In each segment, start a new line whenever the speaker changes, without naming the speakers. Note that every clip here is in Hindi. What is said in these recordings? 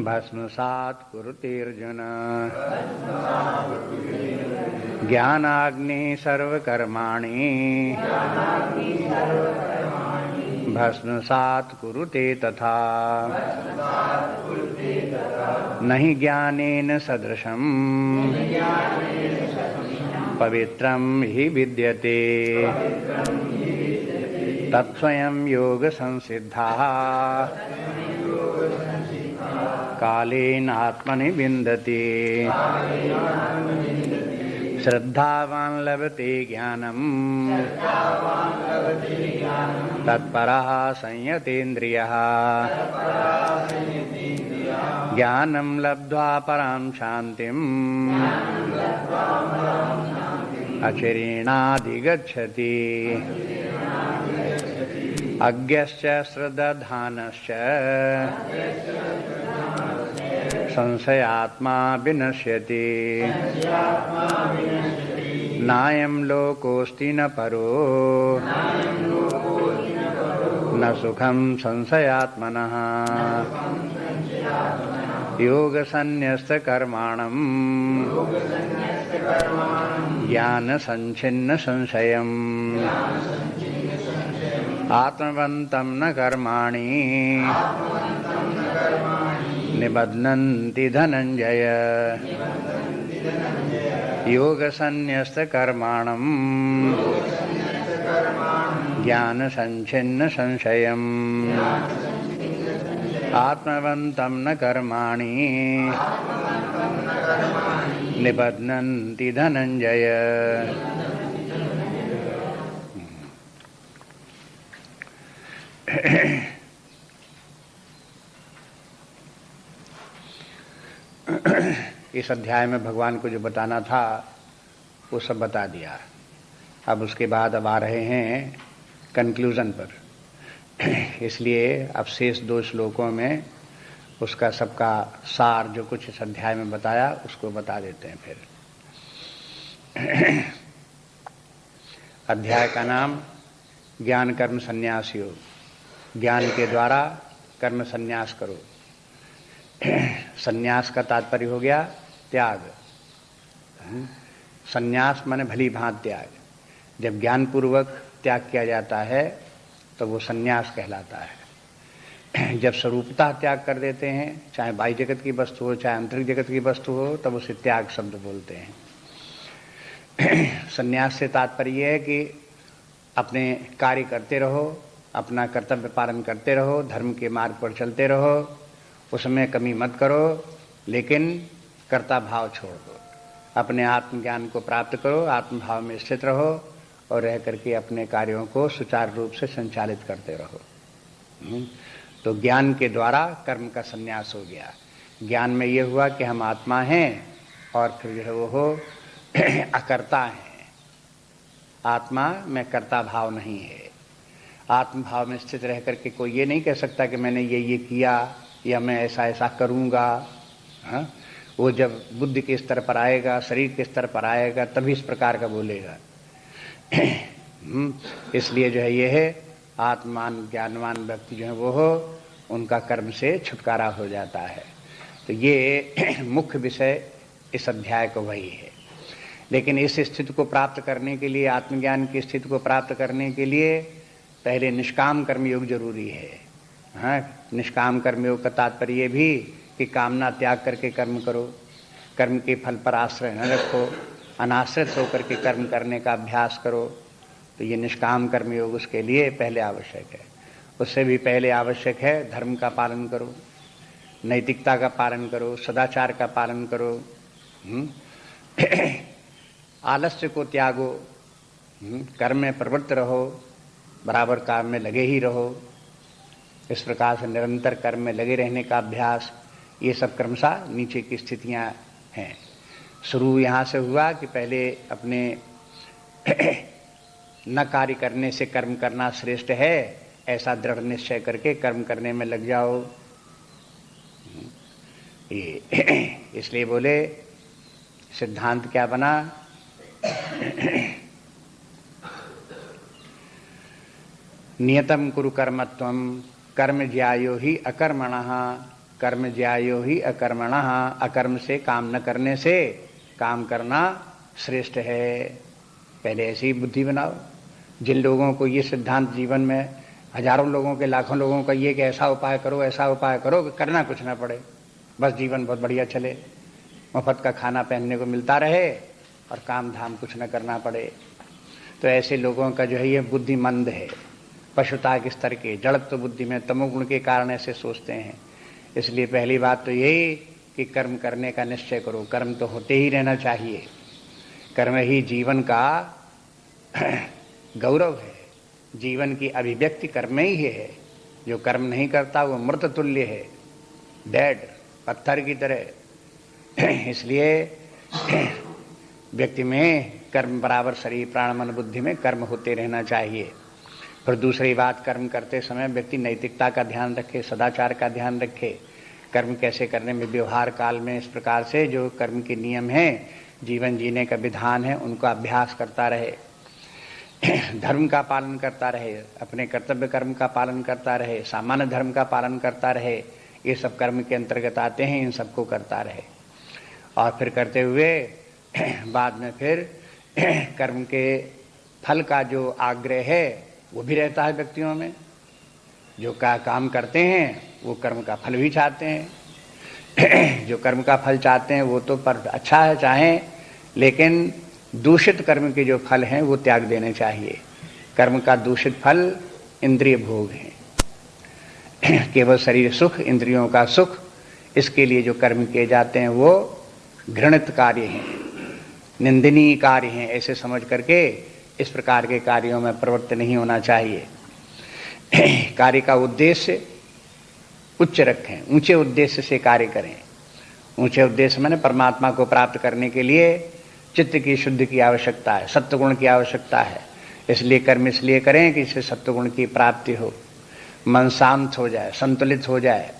भस्मसात् कुरुतेऽर्जुन ज्ञानाग्नि सर्वकर्माणि भस्मसात् कुरुते तथा नहि ज्ञानेन सदृशम् पवित्रं हि विद्यते तत्स्वयं योग संसिद्धाः कालेन आत्मनि विन्दति श्रद्धावान् लभते ज्ञानम् तत्परः संयतेन्द्रियः ज्ञानं लब्ध्वा परां शान्तिम् अचिरेणाधिगच्छति अज्ञश्च श्रद्धानश्च संशयात्मा विनश्यति नायं लोकोऽस्ति न परो न सुखं संशयात्मनः योगसन्न्यस्तकर्माणं ज्ञानसञ्छिन्न संशयम् आत्मवन्तं न कर्माणि निबध्नन्ति धनञ्जय योगसन्न्यस्तकर्माणं ज्ञानसञ्छिन्न संशयम् आत्मवन्तं न कर्माणि निबध्नन्ति धनञ्जय। इस अध्याय में भगवान को जो बताना था वो सब बता दिया। अब उसके बाद अब आ रहे हैं कंक्लूजन पर, इसलिए अब शेष 2 श्लोकों में उसका सबका सार जो कुछ इस अध्याय में बताया उसको बता देते हैं। फिर अध्याय का नाम ज्ञान कर्म संन्यास योग, ज्ञान के द्वारा कर्म संन्यास करो। संन्यास का तात्पर्य हो गया त्याग। संन्यास माने भली भांति त्याग। जब ज्ञान पूर्वक त्याग किया जाता है तो वो संन्यास कहलाता है। जब स्वरूपतः त्याग कर देते हैं, चाहे बाह्य जगत की वस्तु हो चाहे आंतरिक जगत की वस्तु हो, तब उसे त्याग शब्द बोलते हैं। संन्यास से तात्पर्य है कि अपने कार्य करते रहो, अपना कर्तव्य पालन करते रहो, धर्म के मार्ग पर चलते रहो, उसमें कमी मत करो, लेकिन कर्ता भाव छोड़ दो। अपने आत्मज्ञान को प्राप्त करो, आत्मभाव में स्थित रहो और रह करके अपने कार्यों को सुचारू रूप से संचालित करते रहो। तो ज्ञान के द्वारा कर्म का संन्यास हो गया। ज्ञान में ये हुआ कि हम आत्मा हैं और फिर जो है वो अकर्ता हैं। आत्मा में कर्ता भाव नहीं है। आत्मभाव में स्थित रह करके कोई ये नहीं कह सकता कि मैंने ये किया या मैं ऐसा ऐसा करूँगा। हाँ, वो जब बुद्धि के स्तर पर आएगा, शरीर के स्तर पर आएगा, तभी इस प्रकार का बोलेगा। इसलिए जो है ये है आत्मान ज्ञानवान व्यक्ति जो है वो हो, उनका कर्म से छुटकारा हो जाता है। तो ये मुख्य विषय इस अध्याय को वही है। लेकिन इस स्थिति को प्राप्त करने के लिए, आत्मज्ञान की स्थिति को प्राप्त करने के लिए पहले निष्काम कर्मयोग जरूरी है। हाँ, निष्काम कर्मयोग का तात्पर्य भी कि कामना त्याग करके कर्म करो, कर्म के फल पर आश्रय न रखो, अनाश्रित होकर के कर्म करने का अभ्यास करो। तो ये निष्काम कर्मयोग उसके लिए पहले आवश्यक है। उससे भी पहले आवश्यक है धर्म का पालन करो, नैतिकता का पालन करो, सदाचार का पालन करो। आलस्य को त्यागो, कर्म में प्रवृत्त रहो, बराबर काम में लगे ही रहो। इस प्रकार से निरंतर कर्म में लगे रहने का अभ्यास, ये सब क्रमशः नीचे की स्थितियां हैं। शुरू यहाँ से हुआ कि पहले अपने न कार्य करने से कर्म करना श्रेष्ठ है, ऐसा दृढ़ निश्चय करके कर्म करने में लग जाओ। ये इसलिए बोले सिद्धांत क्या बना, नियतम कुरु कर्मत्वम कर्म ज्यायो ही अकर्मणः कर्म ज्यायो ही अकर्मणः, अकर्म से, काम न करने से काम करना श्रेष्ठ है। पहले ऐसी बुद्धि बनाओ। जिन लोगों को ये सिद्धांत जीवन में, हजारों लोगों के, लाखों लोगों का ये कि ऐसा उपाय करो, ऐसा उपाय करो कि करना कुछ ना पड़े, बस जीवन बहुत बढ़िया चले, मुफ्त का खाना पहनने को मिलता रहे और काम धाम कुछ न करना पड़े, तो ऐसे लोगों का जो है ये बुद्धि मंद है, पशुता के स्तर के, जड़त्व बुद्धि में, तमोगुण के कारण ऐसे सोचते हैं। इसलिए पहली बात तो यही कि कर्म करने का निश्चय करो। कर्म तो होते ही रहना चाहिए। कर्म ही जीवन का गौरव है। जीवन की अभिव्यक्ति कर्म ही है। जो कर्म नहीं करता वो मृत तुल्य है, डेड, पत्थर की तरह। इसलिए व्यक्ति में कर्म बराबर शरीर प्राण मन बुद्धि में कर्म होते रहना चाहिए। फिर दूसरी बात, कर्म करते समय व्यक्ति नैतिकता का ध्यान रखे, सदाचार का ध्यान रखे। कर्म कैसे करने में, व्यवहार काल में इस प्रकार से जो कर्म के नियम हैं, जीवन जीने का विधान है, उनका अभ्यास करता रहे, धर्म का पालन करता रहे, अपने कर्तव्य कर्म का पालन करता रहे, सामान्य धर्म का पालन करता रहे। ये सब कर्म के अंतर्गत आते हैं, इन सबको करता रहे। और फिर करते हुए बाद में फिर कर्म के फल का जो आग्रह है वो भी रहता है व्यक्तियों में। जो काम करते हैं वो कर्म का फल भी चाहते हैं। जो कर्म का फल चाहते हैं वो तो पर अच्छा है चाहें, लेकिन दूषित कर्म के जो फल हैं वो त्याग देने चाहिए। कर्म का दूषित फल इंद्रिय भोग है, केवल शरीर सुख, इंद्रियों का सुख, इसके लिए जो कर्म किए जाते हैं वो घृणित कार्य हैं, निंदनीय कार्य हैं। ऐसे समझ करके इस प्रकार के कार्यों में प्रवृत्त नहीं होना चाहिए। कार्य का उद्देश्य उच्च रखें, ऊंचे उद्देश्य से कार्य करें। ऊंचे उद्देश्य माने परमात्मा को प्राप्त करने के लिए चित्त की शुद्धि की आवश्यकता है, सत्वगुण की आवश्यकता है। इसलिए कर्म इसलिए करें कि इससे सत्वगुण की प्राप्ति हो, मन शांत हो जाए, संतुलित हो जाए,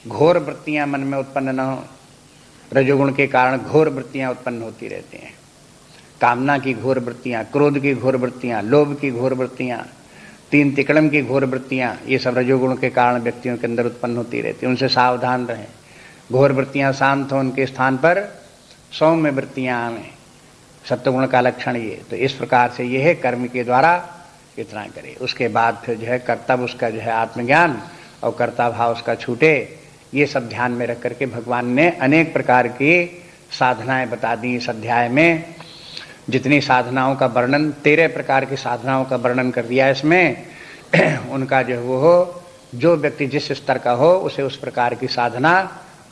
घोर वृत्तियां मन में उत्पन्न न हो। रजोगुण के कारण घोर वृत्तियां उत्पन्न होती रहती हैं, कामना की घोर वृत्तियां, क्रोध की घोर वृत्तियां, लोभ की घोर वृत्तियां, तीन तिकड़म की घोर वृत्तियां, ये सब रजोगुण के कारण व्यक्तियों के अंदर उत्पन्न होती रहती हैं। उनसे सावधान रहें। घोर वृत्तियां शांत हो, उनके स्थान पर सौम्य वृत्तियां आवें, सत्वगुण का लक्षण ये। तो इस प्रकार से ये है, कर्म के द्वारा इतना करे। उसके बाद फिर जो है कर्तव्य उसका जो है आत्मज्ञान और कर्ता भाव उसका छूटे, ये सब ध्यान में रख करके भगवान ने अनेक प्रकार की साधनाएं बता दी। इस अध्याय में जितनी साधनाओं का वर्णन, 13 प्रकार की साधनाओं का वर्णन कर दिया इसमें। उनका जो वो हो, जो व्यक्ति जिस स्तर का हो उसे उस प्रकार की साधना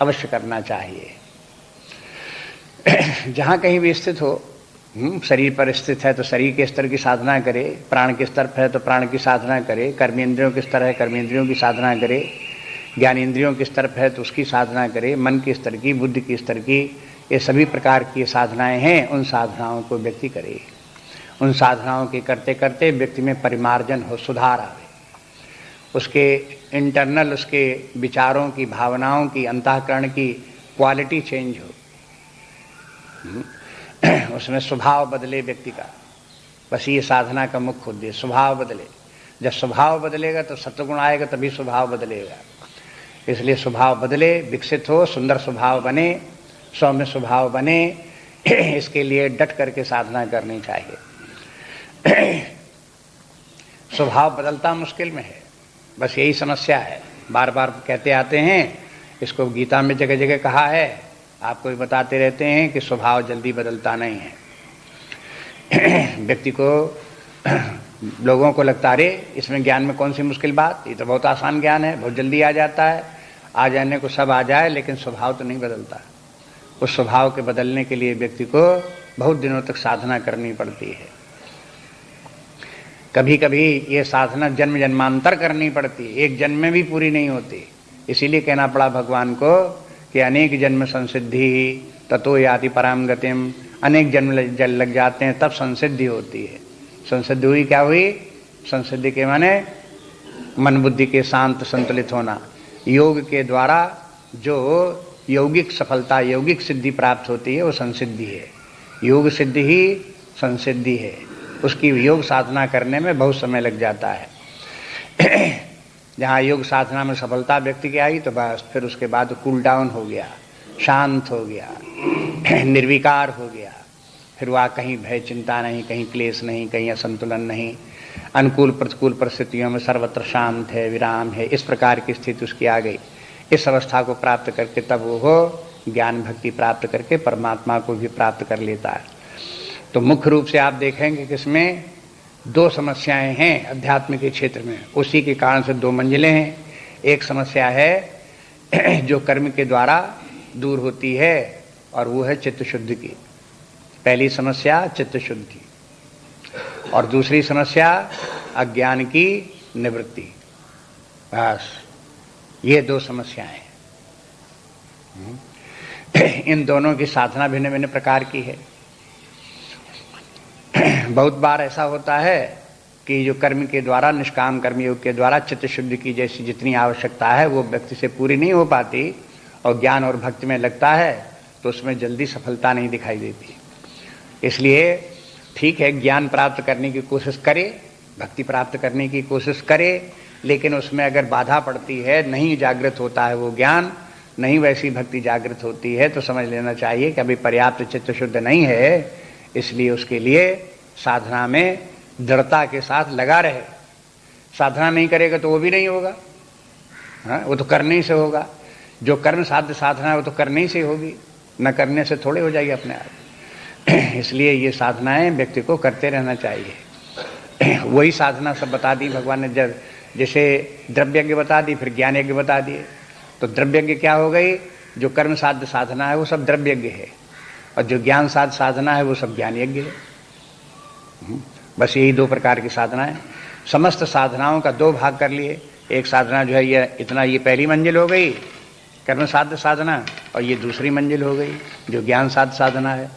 अवश्य करना चाहिए। जहाँ कहीं भी स्थित हो, शरीर पर स्थित है तो शरीर के स्तर की साधना करे, प्राण के स्तर पर है तो प्राण की साधना करे, कर्मेंद्रियों के स्तर है कर्मेंद्रियों की साधना करे, ज्ञानेंद्रियों के स्तर पर है तो उसकी साधना करे, मन के स्तर की, बुद्धि के स्तर की, ये सभी प्रकार की साधनाएं हैं। उन साधनाओं को व्यक्ति करे। उन साधनाओं के करते करते व्यक्ति में परिमार्जन हो, सुधार आवे, उसके इंटरनल, उसके विचारों की, भावनाओं की, अंतःकरण की क्वालिटी चेंज हो, उसमें स्वभाव बदले व्यक्ति का। बस ये साधना का मुख्य उद्देश्य, स्वभाव बदले। जब स्वभाव बदलेगा तो सत्वगुण आएगा, तभी स्वभाव बदलेगा। इसलिए स्वभाव बदले, विकसित हो, सुंदर स्वभाव बने, सौम्य स्वभाव बने। इसके लिए डट करके साधना करनी चाहिए। स्वभाव बदलता मुश्किल में है, बस यही समस्या है। बार बार कहते आते हैं, इसको गीता में जगह जगह कहा है, आपको भी बताते रहते हैं कि स्वभाव जल्दी बदलता नहीं है। व्यक्ति को, लोगों को लगता, अरे इसमें ज्ञान में कौन सी मुश्किल बात, ये तो बहुत आसान ज्ञान है, बहुत जल्दी आ जाता है, आ जाने को सब आ जाए, लेकिन स्वभाव तो नहीं बदलता। उस स्वभाव के बदलने के लिए व्यक्ति को बहुत दिनों तक साधना करनी पड़ती है। कभी कभी ये साधना जन्म जन्मांतर करनी पड़ती है, एक जन्म में भी पूरी नहीं होती। इसीलिए कहना पड़ा भगवान को कि अनेक जन्म संसिद्धि ततो याति पराम गतिम। अनेक जन्म लग जाते हैं तब संसिद्धि होती है। संसिद्धि हुई, क्या हुई? संसिद्धि के माने मन बुद्धि के शांत संतुलित होना। योग के द्वारा जो यौगिक सफलता, यौगिक सिद्धि प्राप्त होती है वो संसिद्धि है। योग सिद्धि ही संसिद्धि है। उसकी योग साधना करने में बहुत समय लग जाता है। जहाँ योग साधना में सफलता व्यक्ति की आई तो बस फिर उसके बाद कूल डाउन हो गया, शांत हो गया, निर्विकार हो गया। फिर वह कहीं भय चिंता नहीं, कहीं क्लेश नहीं, कहीं असंतुलन नहीं, अनुकूल प्रतिकूल परिस्थितियों में सर्वत्र शांत है, विराम है। इस प्रकार की स्थिति उसकी आ गई। इस अवस्था को प्राप्त करके तब वो ज्ञान भक्ति प्राप्त करके परमात्मा को भी प्राप्त कर लेता है। तो मुख्य रूप से आप देखेंगे कि इसमें दो समस्याएं हैं अध्यात्म के क्षेत्र में, उसी के कारण से दो मंजिलें हैं। एक समस्या है जो कर्म के द्वारा दूर होती है और वो है चित्त शुद्धि की। पहली समस्या चित्त शुद्धि और दूसरी समस्या अज्ञान की निवृत्ति। बस ये दो समस्याएं हैं। इन दोनों की साधना भिन्न भिन्न प्रकार की है। बहुत बार ऐसा होता है कि जो कर्म के द्वारा, निष्काम कर्मयोग के द्वारा चित्त शुद्धि की जैसी जितनी आवश्यकता है वो व्यक्ति से पूरी नहीं हो पाती और ज्ञान और भक्ति में लगता है तो उसमें जल्दी सफलता नहीं दिखाई देती। इसलिए ठीक है, ज्ञान प्राप्त करने की कोशिश करे, भक्ति प्राप्त करने की कोशिश करे, लेकिन उसमें अगर बाधा पड़ती है, नहीं जागृत होता है वो ज्ञान, नहीं वैसी भक्ति जागृत होती है, तो समझ लेना चाहिए कि अभी पर्याप्त चित्त शुद्ध नहीं है। इसलिए उसके लिए साधना में दृढ़ता के साथ लगा रहे। साधना नहीं करेगा तो वो भी नहीं होगा, हाँ, वो तो करने ही से होगा। जो कर्म साध्य साधना है वो तो करने ही से होगी, न करने से थोड़े हो जाएगी अपने आप। इसलिए ये साधनाएं व्यक्ति को करते रहना चाहिए। वही साधना सब बता दी भगवान ने। जब जैसे द्रव्य यज्ञ बता दी, फिर ज्ञान यज्ञ बता दिए। तो द्रव्य यज्ञ क्या हो गई? जो कर्म साध्य साधना है वो सब द्रव्य यज्ञ है, और जो ज्ञान साध्य साधना है वो सब ज्ञान यज्ञ है। बस यही दो प्रकार की साधनाएं। समस्त साधनाओं का दो भाग कर लिए। एक साधना जो है ये इतना, ये पहली मंजिल हो गई कर्म साध्य साधना, और ये दूसरी मंजिल हो गई जो ज्ञान साध्य साधना है।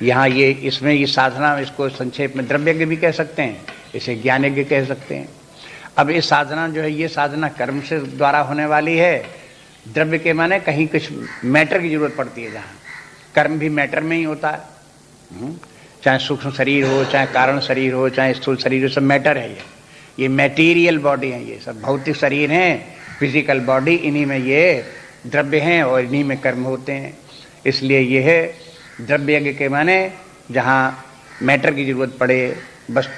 यहाँ ये इसमें ये साधना, इसको संक्षेप में द्रव्य यज्ञ भी कह सकते हैं, इसे ज्ञान यज्ञ कह सकते हैं। अब ये साधना जो है, ये साधना कर्म से द्वारा होने वाली है। द्रव्य के माने कहीं कुछ मैटर की जरूरत पड़ती है, जहाँ कर्म भी मैटर में ही होता है। चाहे सूक्ष्म शरीर हो, चाहे कारण शरीर हो, चाहे स्थूल शरीर हो, सब मैटर है। ये मटेरियल बॉडी है, ये सब भौतिक शरीर हैं, फिजिकल बॉडी, इन्हीं में ये द्रव्य हैं और इन्हीं में कर्म होते हैं। इसलिए ये है द्रव्य यज्ञ के माने जहाँ मैटर की जरूरत पड़े, बस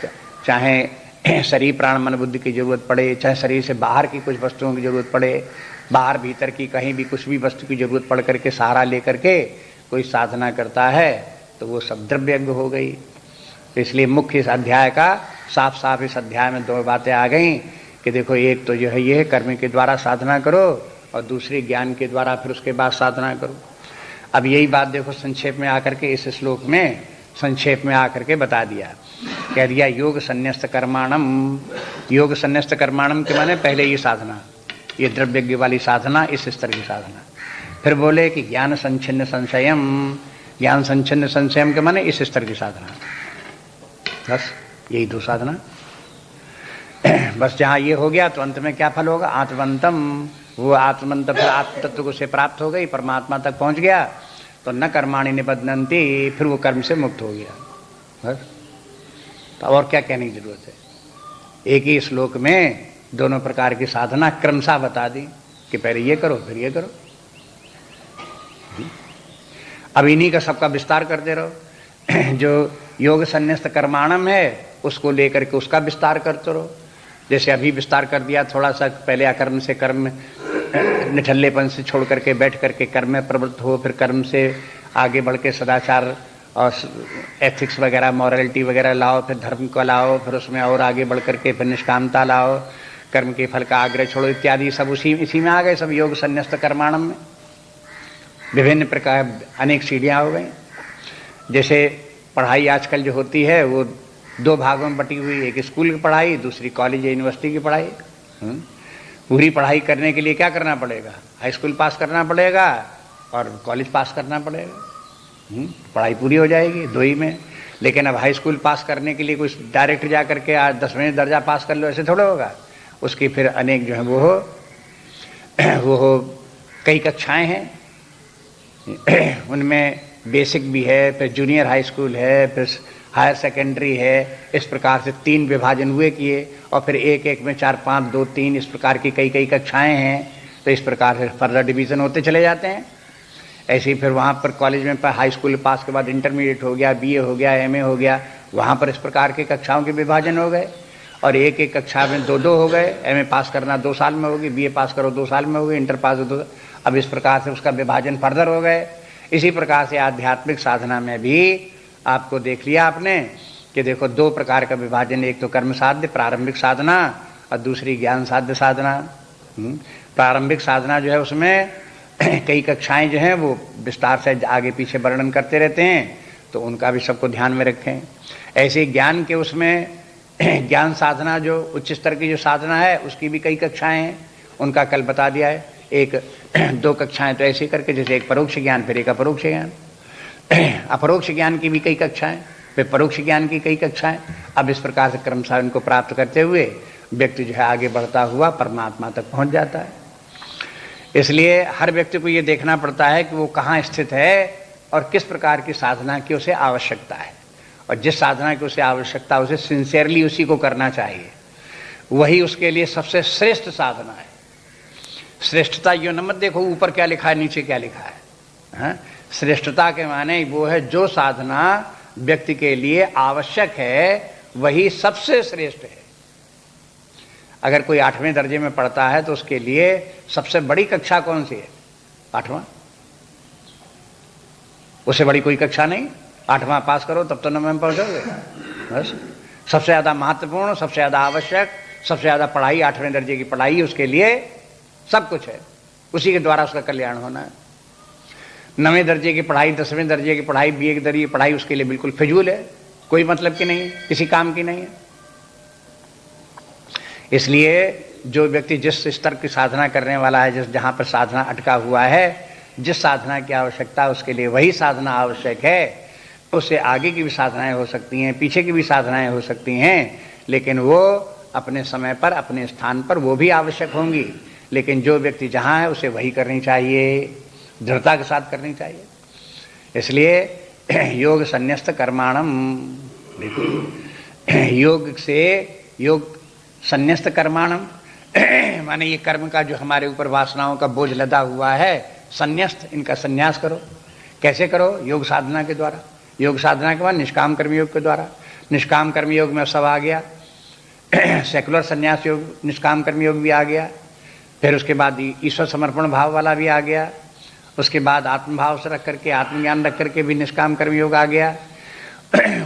चाहे शरीर प्राण मन बुद्धि की जरूरत पड़े, चाहे शरीर से बाहर की कुछ वस्तुओं की जरूरत पड़े, बाहर भीतर की कहीं भी कुछ भी वस्तु की जरूरत पड़ करके सहारा लेकर के कोई साधना करता है तो वो सब द्रव्य यज्ञ हो गई। तो इसलिए मुख्य इस अध्याय का साफ साफ इस अध्याय में दो बातें आ गई कि देखो, एक तो जो है ये कर्म के द्वारा साधना करो और दूसरी ज्ञान के द्वारा फिर उसके बाद साधना करो। अब यही बात देखो संक्षेप में आकर के इस श्लोक में संक्षेप में आकर के बता दिया, कह दिया योग संन्यस्त कर्माणम। योग संन्यस्त कर्माणम के माने पहले ये साधना, ये द्रव्य यज्ञ वाली साधना, इस स्तर की साधना। फिर बोले कि ज्ञान संच्छिन्न संशयम, ज्ञान संच्छिन्न संशयम के माने इस स्तर की साधना। बस यही दो साधना। बस जहाँ ये हो गया तो अंत में क्या फल होगा? आत्मवंतम। वो आत्मवंत फिर आत्म तत्व को से प्राप्त हो गई, परमात्मा तक पहुँच गया तो न कर्माणि निबध्नन्ति, फिर वो कर्म से मुक्त हो गया। बस तो और क्या कहने की जरूरत है? एक ही श्लोक में दोनों प्रकार की साधना क्रमशः बता दी कि पहले ये करो फिर ये करो। अब इन्हीं का सबका विस्तार करते रहो। जो योग संन्यस्त कर्माणम है उसको लेकर के उसका विस्तार करते रहो। जैसे अभी विस्तार कर दिया थोड़ा सा, पहले अकर्म से कर्म, निठल्लेपन से छोड़ करके बैठ करके कर्म में प्रवृत्त हो, फिर कर्म से आगे बढ़ के सदाचार और एथिक्स वगैरह, मॉरलिटी वगैरह लाओ, फिर धर्म को लाओ, फिर उसमें और आगे बढ़ करके फिर निष्कामता लाओ, कर्म के फल का आग्रह छोड़ो इत्यादि सब इसी में आ गए, सब योग संन्यस्त कर्माणम में। विभिन्न प्रकार अनेक सीढ़ियाँ हो गई। जैसे पढ़ाई आजकल जो होती है वो दो भागों में बटी हुई, एक स्कूल की पढ़ाई, दूसरी कॉलेज या यूनिवर्सिटी की पढ़ाई। पूरी पढ़ाई करने के लिए क्या करना पड़ेगा? हाई स्कूल पास करना पड़ेगा और कॉलेज पास करना पड़ेगा। पढ़ाई पूरी हो जाएगी दो ही में। लेकिन अब हाई स्कूल पास करने के लिए कुछ डायरेक्ट जा करके आज 10वें दर्जा पास कर लो, ऐसे थोड़ा होगा। उसकी फिर अनेक जो है वो हो कई कक्षाएं हैं, उनमें बेसिक भी है, फिर जूनियर हाई स्कूल है, फिर हायर सेकेंडरी है, इस प्रकार से 3 विभाजन हुए किए, और फिर एक एक में 4, 5, 2, 3 इस प्रकार की कई कई कक्षाएं हैं, तो इस प्रकार से फर्दर डिवीज़न होते चले जाते हैं। ऐसे ही फिर वहाँ पर कॉलेज में हाई स्कूल पास के बाद इंटरमीडिएट हो गया, बीए हो गया, एमए हो गया, वहाँ पर इस प्रकार के कक्षाओं के विभाजन हो गए, और एक एक कक्षा में 2-2 हो गए। एमए पास करना 2 साल में होगी, बीए पास करो 2 साल में होगी, इंटर पास 2, अब इस प्रकार से उसका विभाजन फर्दर हो गए। इसी प्रकार से आध्यात्मिक साधना में भी आपको देख लिया आपने कि देखो 2 प्रकार का विभाजन, एक तो कर्म साध्य प्रारंभिक साधना और दूसरी ज्ञान साध्य साधना। प्रारंभिक साधना जो है उसमें कई कक्षाएं जो हैं वो विस्तार से आगे पीछे वर्णन करते रहते हैं, तो उनका भी सबको ध्यान में रखें। ऐसे ज्ञान के उसमें ज्ञान साधना जो उच्च स्तर की जो साधना है उसकी भी कई कक्षाएं हैं, उनका कल बता दिया है। एक 2 कक्षाएं तो ऐसे करके, जैसे एक परोक्ष ज्ञान फिर एक अपरोक्ष ज्ञान, अपरोक्ष ज्ञान की भी कई कक्षाएं, फिर परोक्ष ज्ञान की कई कक्षाएं। अब इस प्रकार से कर्म साधन को प्राप्त करते हुए व्यक्ति जो है आगे बढ़ता हुआ परमात्मा तक पहुंच जाता है। इसलिए हर व्यक्ति को ये देखना पड़ता है कि वो कहाँ स्थित है और किस प्रकार की साधना की उसे आवश्यकता है, और जिस साधना की उसे आवश्यकता है उसे सिंसियरली उसी को करना चाहिए, वही उसके लिए सबसे श्रेष्ठ साधना है। श्रेष्ठता यो न मत देखो ऊपर क्या लिखा है नीचे क्या लिखा है, हाँ? श्रेष्ठता के माने वो है जो साधना व्यक्ति के लिए आवश्यक है वही सबसे श्रेष्ठ है। अगर कोई 8वें दर्जे में पढ़ता है तो उसके लिए सबसे बड़ी कक्षा कौन सी है? 8वां। उससे बड़ी कोई कक्षा नहीं। 8वां पास करो तब तो 9वें में पहुंचोगे। बस सबसे ज्यादा महत्वपूर्ण, सबसे ज्यादा आवश्यक, सबसे ज्यादा पढ़ाई 8वें दर्जे की पढ़ाई, उसके लिए सब कुछ है, उसी के द्वारा उसका कल्याण होना है। 9वें दर्जे की पढ़ाई, 10वें दर्जे की पढ़ाई, बीए की दर्जे की पढ़ाई उसके लिए बिल्कुल फिजूल है, कोई मतलब की नहीं है, किसी काम की नहीं है। इसलिए जो व्यक्ति जिस स्तर की साधना करने वाला है, जिस जहाँ पर साधना अटका हुआ है, जिस साधना की आवश्यकता है उसके लिए वही साधना आवश्यक है। उससे आगे की भी साधनाएं हो सकती हैं, पीछे की भी साधनाएं हो सकती हैं, लेकिन वो अपने समय पर अपने स्थान पर वो भी आवश्यक होंगी। लेकिन जो व्यक्ति जहाँ है उसे वही करनी चाहिए, दृढ़ता के साथ करनी चाहिए। इसलिए योग संन्यस्त कर्माणम, योग से योग संन्यस्त कर्माणम माने ये कर्म का जो हमारे ऊपर वासनाओं का बोझ लदा हुआ है, संन्यस्त, इनका संन्यास करो। कैसे करो? योग साधना के द्वारा। योग साधना के बाद निष्काम कर्म योग के द्वारा। निष्काम कर्म योग में सब आ गया, सेकुलर संन्यास योग, निष्काम कर्म योग भी आ गया, फिर उसके बाद ईश्वर समर्पण भाव वाला भी आ गया, उसके बाद आत्मभाव से रख करके, आत्मज्ञान रख करके भी निष्काम कर्म योग आ गया।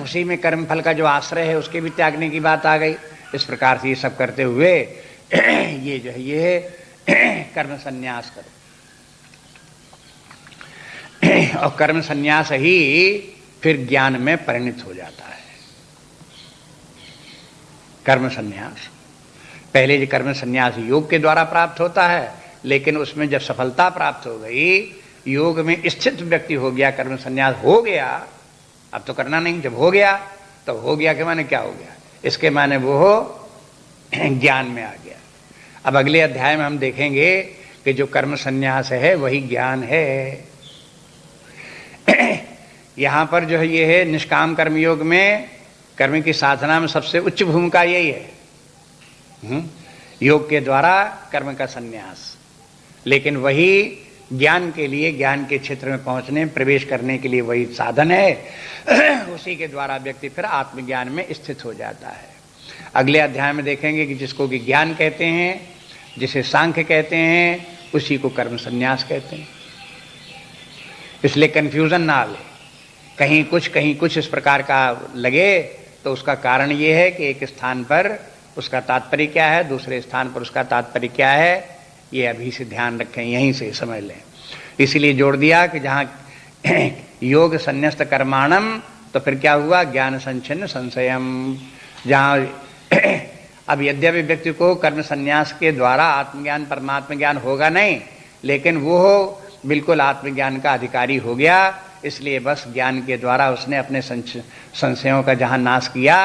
उसी में कर्म फल का जो आश्रय है उसके भी त्यागने की बात आ गई। इस प्रकार से ये सब करते हुए ये जो है ये कर्म संन्यास करो, और कर्म संन्यास ही फिर ज्ञान में परिणत हो जाता है। कर्म संन्यास पहले जो कर्म संन्यास योग के द्वारा प्राप्त होता है, लेकिन उसमें जब सफलता प्राप्त हो गई, योग में स्थित व्यक्ति हो गया, कर्म संन्यास हो गया, अब तो करना नहीं, जब हो गया तो हो गया के माने क्या हो गया? इसके माने वो ज्ञान में आ गया। अब अगले अध्याय में हम देखेंगे कि जो कर्म संन्यास है वही ज्ञान है। यहां पर जो है ये है निष्काम कर्म योग में, कर्म की साधना में सबसे उच्च भूमिका यही है, योग के द्वारा कर्म का संन्यास। लेकिन वही ज्ञान के लिए, ज्ञान के क्षेत्र में पहुंचने, प्रवेश करने के लिए वही साधन है। उसी के द्वारा व्यक्ति फिर आत्मज्ञान में स्थित हो जाता है। अगले अध्याय में देखेंगे कि जिसको कि ज्ञान कहते हैं, जिसे सांख्य कहते हैं, उसी को कर्म संन्यास कहते हैं। इसलिए कंफ्यूजन ना ले, कहीं कुछ इस प्रकार का लगे तो उसका कारण ये है कि एक स्थान पर उसका तात्पर्य क्या है, दूसरे स्थान पर उसका तात्पर्य क्या है, ये अभी से ध्यान रखें, यहीं से समझ लें। इसीलिए जोड़ दिया कि जहाँ योग संन्यस्त कर्माणम, तो फिर क्या हुआ? ज्ञान संचिन्न संशयम। जहाँ अब यद्यपि व्यक्ति को कर्म संन्यास के द्वारा आत्मज्ञान, परमात्म ज्ञान होगा नहीं, लेकिन वो बिल्कुल आत्मज्ञान का अधिकारी हो गया। इसलिए बस ज्ञान के द्वारा उसने अपने संशयों का जहाँ नाश किया,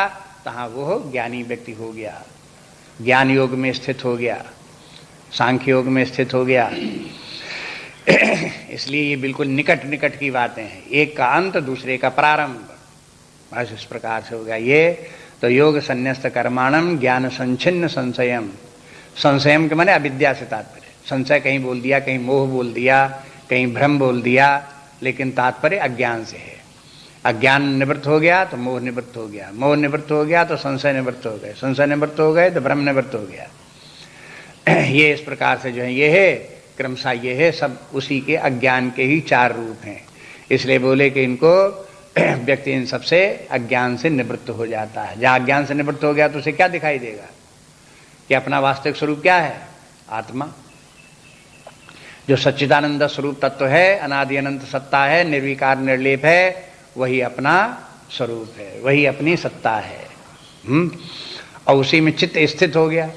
तहाँ वो ज्ञानी व्यक्ति हो गया, ज्ञान योग में स्थित हो गया, सांख्य योग में स्थित हो गया। इसलिए ये बिल्कुल निकट निकट की बातें हैं, एक का अंत दूसरे का प्रारंभ। बस इस प्रकार से हो गया ये। तो योग संन्यस्त कर्माणम ज्ञान संचिन्न संशयम, संशयम के माने अविद्या से तात्पर्य, संशय कहीं बोल दिया, कहीं मोह बोल दिया, कहीं भ्रम बोल दिया, लेकिन तात्पर्य अज्ञान से है। अज्ञान निवृत्त हो गया तो मोह निवृत्त हो गया, मोह निवृत्त हो गया तो संशय निवृत्त हो गए, संशय निवृत्त हो गए तो भ्रम निवृत्त हो गया। ये इस प्रकार से जो है ये है क्रमशः, ये है सब उसी के अज्ञान के ही चार रूप हैं। इसलिए बोले कि इनको व्यक्ति इन सबसे अज्ञान से निवृत्त हो जाता है। जहाँ अज्ञान से निवृत्त हो गया तो उसे क्या दिखाई देगा कि अपना वास्तविक स्वरूप क्या है, आत्मा, जो सच्चिदानंद स्वरूप तत्व है, अनादि अनंत सत्ता है, निर्विकार निर्लेप है, वही अपना स्वरूप है, वही अपनी सत्ता है। और उसी में चित्त स्थित हो गया।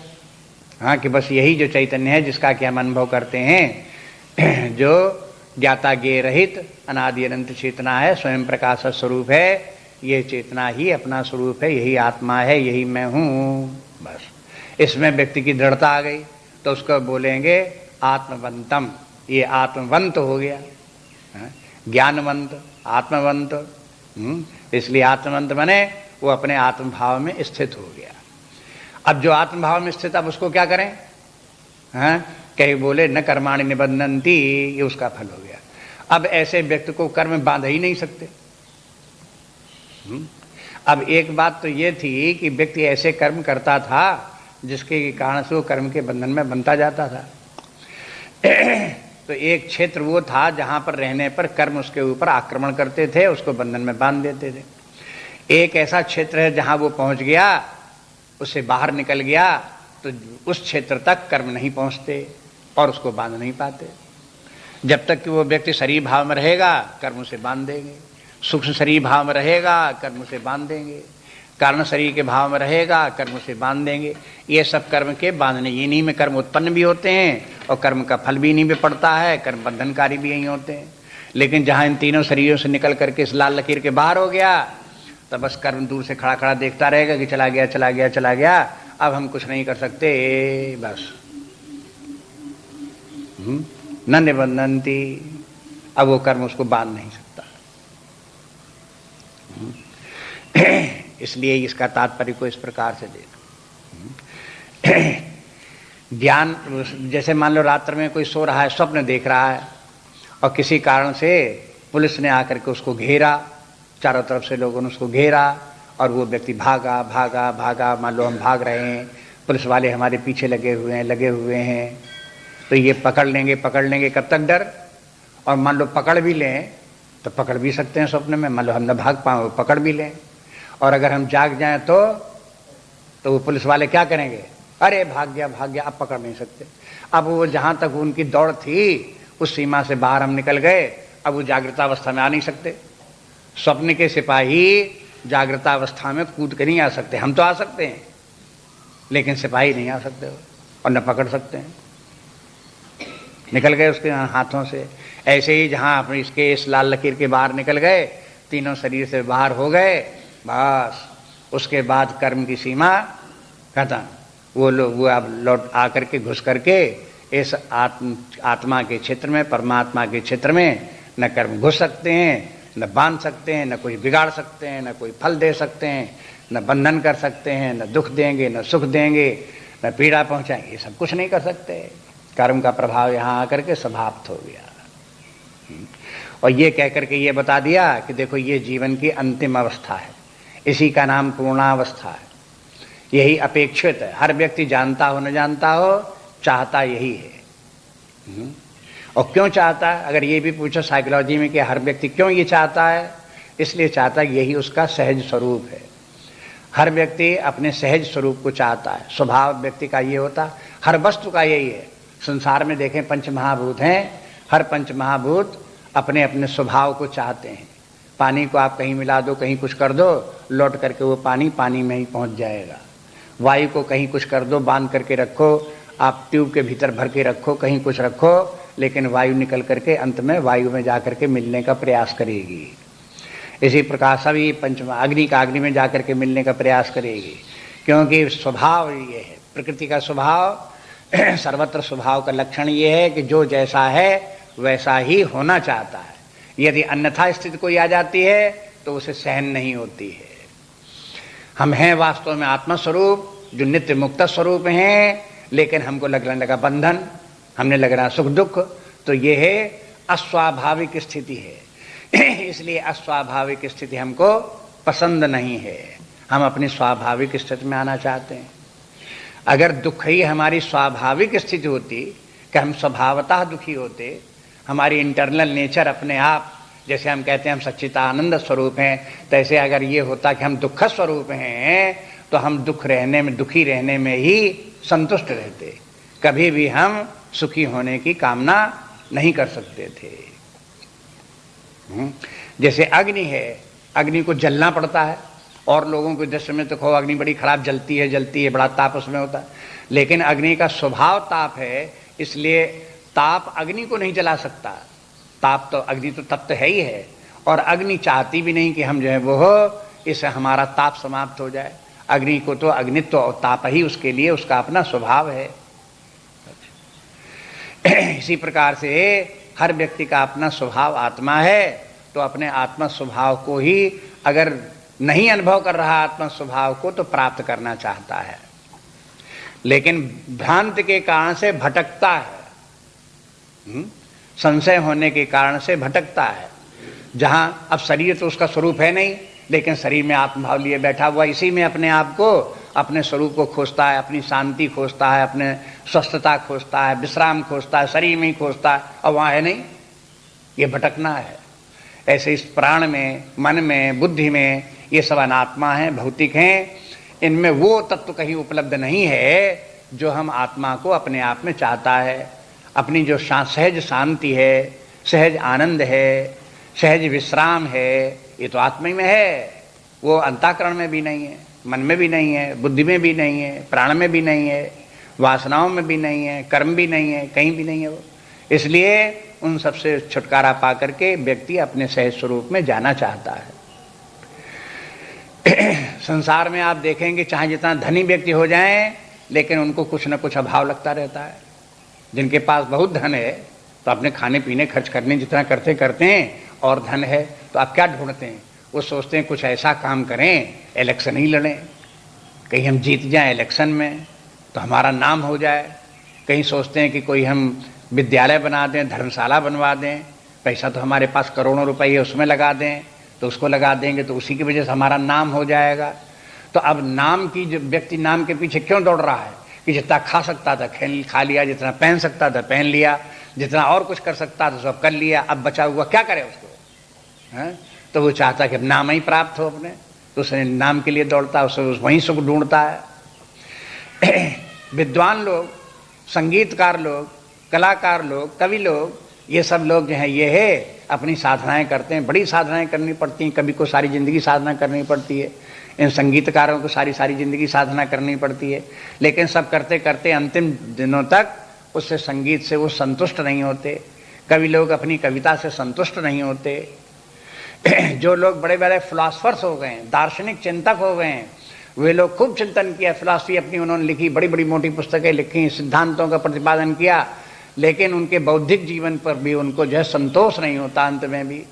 हाँ, कि बस यही जो चैतन्य है जिसका कि हम अनुभव करते हैं, जो ज्ञाता ज्ञेय रहित अनादि अनंत चेतना है, स्वयं प्रकाश स्वरूप है, ये चेतना ही अपना स्वरूप है, यही आत्मा है, यही मैं हूँ। बस इसमें व्यक्ति की दृढ़ता आ गई तो उसको बोलेंगे आत्मवंतम, ये आत्मवंत हो गया, ज्ञानवंत, आत्मवंत। इसलिए आत्मवंत बने वो अपने आत्मभाव में स्थित हो गया। अब जो आत्मभाव में स्थित, अब उसको क्या करें, हैं, कहीं बोले न कर्माणि निबंधन्ति, ये उसका फल हो गया। अब ऐसे व्यक्ति को कर्म बांध ही नहीं सकते। अब एक बात तो ये थी कि व्यक्ति ऐसे कर्म करता था जिसके कारण से वो कर्म के बंधन में बनता जाता था। तो एक क्षेत्र वो था जहां पर रहने पर कर्म उसके ऊपर आक्रमण करते थे, उसको बंधन में बांध देते थे। एक ऐसा क्षेत्र है जहां वो पहुंच गया, उससे बाहर निकल गया तो उस क्षेत्र तक कर्म नहीं पहुंचते और उसको बांध नहीं पाते। जब तक कि वो व्यक्ति शरीर भाव में रहेगा कर्म से बांध देंगे, सूक्ष्म शरीर भाव में रहेगा कर्म से बांध देंगे, कारण शरीर के भाव में रहेगा कर्म से बांध देंगे। ये सब कर्म के बांधने, इन्हीं में कर्म उत्पन्न भी होते हैं और कर्म का फल भी इन्हीं में पड़ता है, कर्म बंधनकारी भी यही होते हैं। लेकिन जहाँ इन तीनों शरीरों से निकल करके इस लाल लकीर के बाहर हो गया तो बस कर्म दूर से खड़ा खड़ा देखता रहेगा कि चला गया चला गया चला गया, अब हम कुछ नहीं कर सकते, बस न निबंधन्ति, अब वो कर्म उसको बांध नहीं सकता। इसलिए इसका तात्पर्य को इस प्रकार से देखो। ज्ञान, जैसे मान लो रात्र में कोई सो रहा है, स्वप्न देख रहा है और किसी कारण से पुलिस ने आकर के उसको घेरा, चारों तरफ से लोगों ने उसको घेरा और वो व्यक्ति भागा भागा भागा, मान लो हम भाग रहे हैं, पुलिस वाले हमारे पीछे लगे हुए हैं, तो ये पकड़ लेंगे, कब तक डर। और मान लो पकड़ भी लें तो पकड़ भी सकते हैं स्वप्न में, मान लो हम न भाग पाए पकड़ भी लें, और अगर हम जाग जाएं तो वो पुलिस वाले क्या करेंगे, अरे भाग गया, अब पकड़ नहीं सकते। अब वो जहां तक उनकी दौड़ थी उस सीमा से बाहर हम निकल गए, अब वो जागृतावस्था में आ नहीं सकते। स्वप्न के सिपाही जागृतावस्था में कूद कर नहीं आ सकते, हम तो आ सकते हैं लेकिन सिपाही नहीं आ सकते और न पकड़ सकते हैं, निकल गए उसके हाथों से। ऐसे ही जहां अपने इसके इस लाल लकीर के बाहर निकल गए, तीनों शरीर से बाहर हो गए, बस उसके बाद कर्म की सीमा खत्म। वो लोग वो अब लौट आकर के घुस करके इस आत्मा के क्षेत्र में, परमात्मा के क्षेत्र में न कर्म घुस सकते हैं, न बांध सकते हैं, न कोई बिगाड़ सकते हैं, न कोई फल दे सकते हैं, न बंधन कर सकते हैं, न दुख देंगे, न सुख देंगे, न पीड़ा पहुंचाएंगे, ये सब कुछ नहीं कर सकते। कर्म का प्रभाव यहाँ आकर के समाप्त हो गया। और ये कह करके ये बता दिया कि देखो ये जीवन की अंतिम अवस्था है, इसी का नाम पूर्णावस्था है, यही अपेक्षित है। हर व्यक्ति जानता हो न जानता हो, चाहता यही है। और क्यों चाहता है, अगर ये भी पूछो साइकोलॉजी में कि हर व्यक्ति क्यों ये चाहता है, इसलिए चाहता है यही उसका सहज स्वरूप है। हर व्यक्ति अपने सहज स्वरूप को चाहता है, स्वभाव व्यक्ति का ये होता है, हर वस्तु का यही है। संसार में देखें पंच महाभूत हैं, हर पंच महाभूत अपने अपने स्वभाव को चाहते हैं। पानी को आप कहीं मिला दो, कहीं कुछ कर दो, लौट करके वो पानी में ही पहुंच जाएगा। वायु को कहीं कुछ कर दो, बांध करके रखो, आप ट्यूब के भीतर भर के रखो, कहीं कुछ रखो, लेकिन वायु निकल करके अंत में वायु में जाकर के मिलने का प्रयास करेगी। इसी प्रकार सभी अग्नि का अग्नि में जाकर के मिलने का प्रयास करेगी, क्योंकि स्वभाव ये है, प्रकृति का स्वभाव, सर्वत्र स्वभाव का लक्षण ये है कि जो जैसा है वैसा ही होना चाहता है। यदि अन्यथा स्थिति कोई आ जाती है तो उसे सहन नहीं होती है। हम हैं वास्तव में आत्मा स्वरूप जो नित्य मुक्त स्वरूप हैं, लेकिन हमको लगने लगा बंधन, हमने लग रहा सुख दुख, तो ये है अस्वाभाविक स्थिति है। इसलिए अस्वाभाविक स्थिति हमको पसंद नहीं है, हम अपनी स्वाभाविक स्थिति में आना चाहते हैं। अगर दुख ही हमारी स्वाभाविक स्थिति होती कि हम स्वभावतः दुखी होते, हमारी इंटरनल नेचर अपने आप, जैसे हम कहते हैं हम सच्चिदानंद स्वरूप हैं, तैसे अगर ये होता कि हम दुख स्वरूप हैं तो हम दुखी रहने में ही संतुष्ट रहते, कभी भी हम सुखी होने की कामना नहीं कर सकते थे। जैसे अग्नि है, अग्नि को जलना पड़ता है, और लोगों के दृष्टि में तो कहो अग्नि बड़ी खराब जलती है, बड़ा ताप उसमें होता है, लेकिन अग्नि का स्वभाव ताप है, इसलिए ताप अग्नि को नहीं जला सकता। ताप तो अग्नि तो तप्त है ही है, और अग्नि चाहती भी नहीं कि हम जो है वो हो, इससे हमारा ताप समाप्त हो जाए। अग्नि को तो अग्नित्व और ताप ही उसके लिए उसका अपना स्वभाव है। इसी प्रकार से हर व्यक्ति का अपना स्वभाव आत्मा है, तो अपने आत्मा स्वभाव को ही अगर नहीं अनुभव कर रहा आत्मा स्वभाव को, तो प्राप्त करना चाहता है, लेकिन भ्रांति के कारण से भटकता है, संशय होने के कारण से भटकता है। जहां अब शरीर तो उसका स्वरूप है नहीं, लेकिन शरीर में आत्मभाव लिए बैठा हुआ, इसी में अपने आप को, अपने स्वरूप को खोजता है, अपनी शांति खोजता है, अपने स्वस्थता खोजता है, विश्राम खोजता है, शरीर में ही खोजता है, और वहां है नहीं, ये भटकना है। ऐसे इस प्राण में, मन में, बुद्धि में, ये सब अनात्मा है, भौतिक हैं, इनमें वो तत्व कहीं उपलब्ध नहीं है जो हम आत्मा को अपने आप में चाहता है। अपनी जो सहज शांति है, सहज आनंद है, सहज विश्राम है, ये तो आत्मा में है, वो अंतःकरण में भी नहीं है, मन में भी नहीं है, बुद्धि में भी नहीं है, प्राण में भी नहीं है, वासनाओं में भी नहीं है, कर्म भी नहीं है, कहीं भी नहीं है वो। इसलिए उन सबसे छुटकारा पा करके व्यक्ति अपने सहज स्वरूप में जाना चाहता है। संसार में आप देखेंगे चाहे जितना धनी व्यक्ति हो जाएं, लेकिन उनको कुछ न कुछ अभाव लगता रहता है। जिनके पास बहुत धन है तो अपने खाने पीने खर्च करने जितना करते करते हैं, और धन है तो आप क्या ढूंढते हैं, वो सोचते हैं कुछ ऐसा काम करें, इलेक्शन ही लड़ें, कहीं हम जीत जाएं इलेक्शन में तो हमारा नाम हो जाए। कहीं सोचते हैं कि कोई हम विद्यालय बना दें, धर्मशाला बनवा दें, पैसा तो हमारे पास करोड़ों रुपये उसमें लगा दें, तो उसको लगा देंगे तो उसी की वजह से हमारा नाम हो जाएगा। तो अब नाम की, जो व्यक्ति नाम के पीछे क्यों दौड़ रहा है कि जितना खा सकता था खा लिया, जितना पहन सकता था पहन लिया, जितना और कुछ कर सकता था सब कर लिया, अब बचा हुआ क्या करे उसको, है? तो वो चाहता कि अब नाम ही प्राप्त हो अपने, तो उसने नाम के लिए दौड़ता है, उसे वहीं सुख ढूंढता है। विद्वान लोग, संगीतकार लोग, कलाकार लोग, कवि लोग, ये सब लोग जो हैं ये है अपनी साधनाएं करते हैं, बड़ी साधनाएं करनी पड़ती हैं, कभी को सारी जिंदगी साधना करनी पड़ती है, इन संगीतकारों को सारी जिंदगी साधना करनी पड़ती है, लेकिन सब करते करते अंतिम दिनों तक उससे, संगीत से वो संतुष्ट नहीं होते। कवि लोग अपनी कविता से संतुष्ट नहीं होते। जो लोग बड़े बड़े फिलॉसफर्स हो गए हैं, दार्शनिक चिंतक हो गए हैं, वे लोग खूब चिंतन किया, फिलॉसफी अपनी उन्होंने लिखी, बड़ी बड़ी मोटी पुस्तकें लिखी, सिद्धांतों का प्रतिपादन किया, लेकिन उनके बौद्धिक जीवन पर भी उनको जो है संतोष नहीं होता अंत में भी,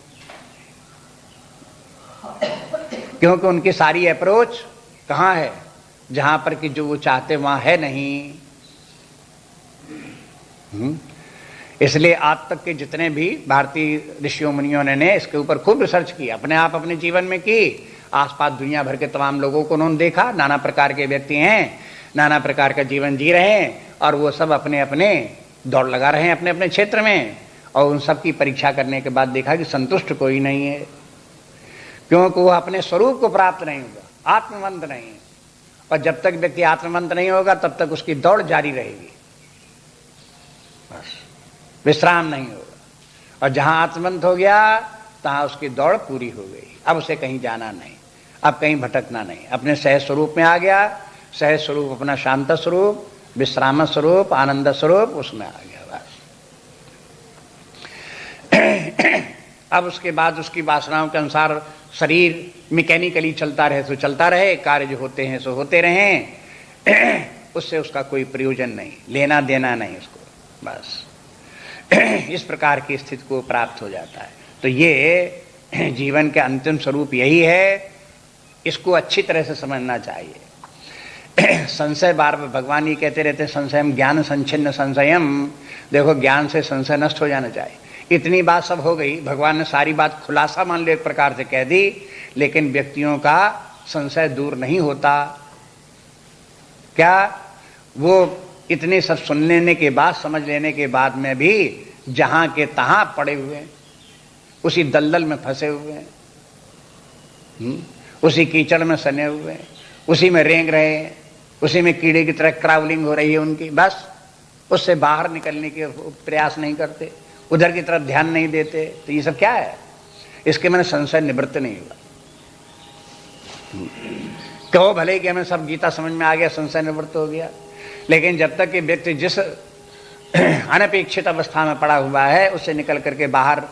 क्योंकि उनकी सारी अप्रोच कहाँ है, जहां पर कि जो वो चाहते वहां है नहीं। इसलिए आज तक के जितने भी भारतीय ऋषियों मुनियों ने इसके ऊपर खूब रिसर्च की, अपने आप अपने जीवन में की, आसपास दुनिया भर के तमाम लोगों को उन्होंने देखा, नाना प्रकार के व्यक्ति हैं, नाना प्रकार का जीवन जी रहे हैं, और वो सब अपने अपने दौड़ लगा रहे हैं अपने अपने क्षेत्र में, और उन सब की परीक्षा करने के बाद देखा कि संतुष्ट कोई नहीं है, क्योंकि वो अपने स्वरूप को प्राप्त नहीं होगा, आत्मवंत नहीं है। और जब तक व्यक्ति आत्मवंत नहीं होगा तब तक उसकी दौड़ जारी रहेगी, बस विश्राम नहीं होगा। और जहां आत्मवंत हो गया तहां उसकी दौड़ पूरी हो गई, अब उसे कहीं जाना नहीं, अब कहीं भटकना नहीं, अपने सहज स्वरूप में आ गया। सहज स्वरूप अपना शांत स्वरूप, विश्राम स्वरूप, आनंद स्वरूप, उसमें आ गया बस। अब उसके बाद उसकी वासनाओं के अनुसार शरीर मैकेनिकली चलता रहे तो चलता रहे, कार्य जो होते हैं सो होते रहें, उससे उसका कोई प्रयोजन नहीं, लेना देना नहीं उसको, बस इस प्रकार की स्थिति को प्राप्त हो जाता है। तो ये जीवन के अंतिम स्वरूप यही है, इसको अच्छी तरह से समझना चाहिए। संशय बार बार भगवान ये कहते रहते हैं, संशयम ज्ञान संचिन्न संशयम। देखो, ज्ञान से संशय नष्ट हो जाना चाहिए। इतनी बात सब हो गई, भगवान ने सारी बात खुलासा मान लो एक प्रकार से कह दी, लेकिन व्यक्तियों का संशय दूर नहीं होता। क्या वो इतने सब सुन लेने के बाद, समझ लेने के बाद में भी जहां के तहां पड़े हुए हैं, उसी दलदल में फंसे हुए हैं, उसी कीचड़ में सने हुए हैं, उसी में रेंग रहे हैं, उसी में कीड़े की तरह क्राउलिंग हो रही है उनकी, बस उससे बाहर निकलने के प्रयास नहीं करते, उधर की तरफ ध्यान नहीं देते। तो ये सब क्या है? इसके मैंने संशय निवृत्त नहीं हुआ। कहो भले कि हमें सब गीता समझ में आ गया, संशय निवृत्त हो गया, लेकिन जब तक कि व्यक्ति जिस अनपेक्षित अवस्था में पड़ा हुआ है उससे निकल करके बाहर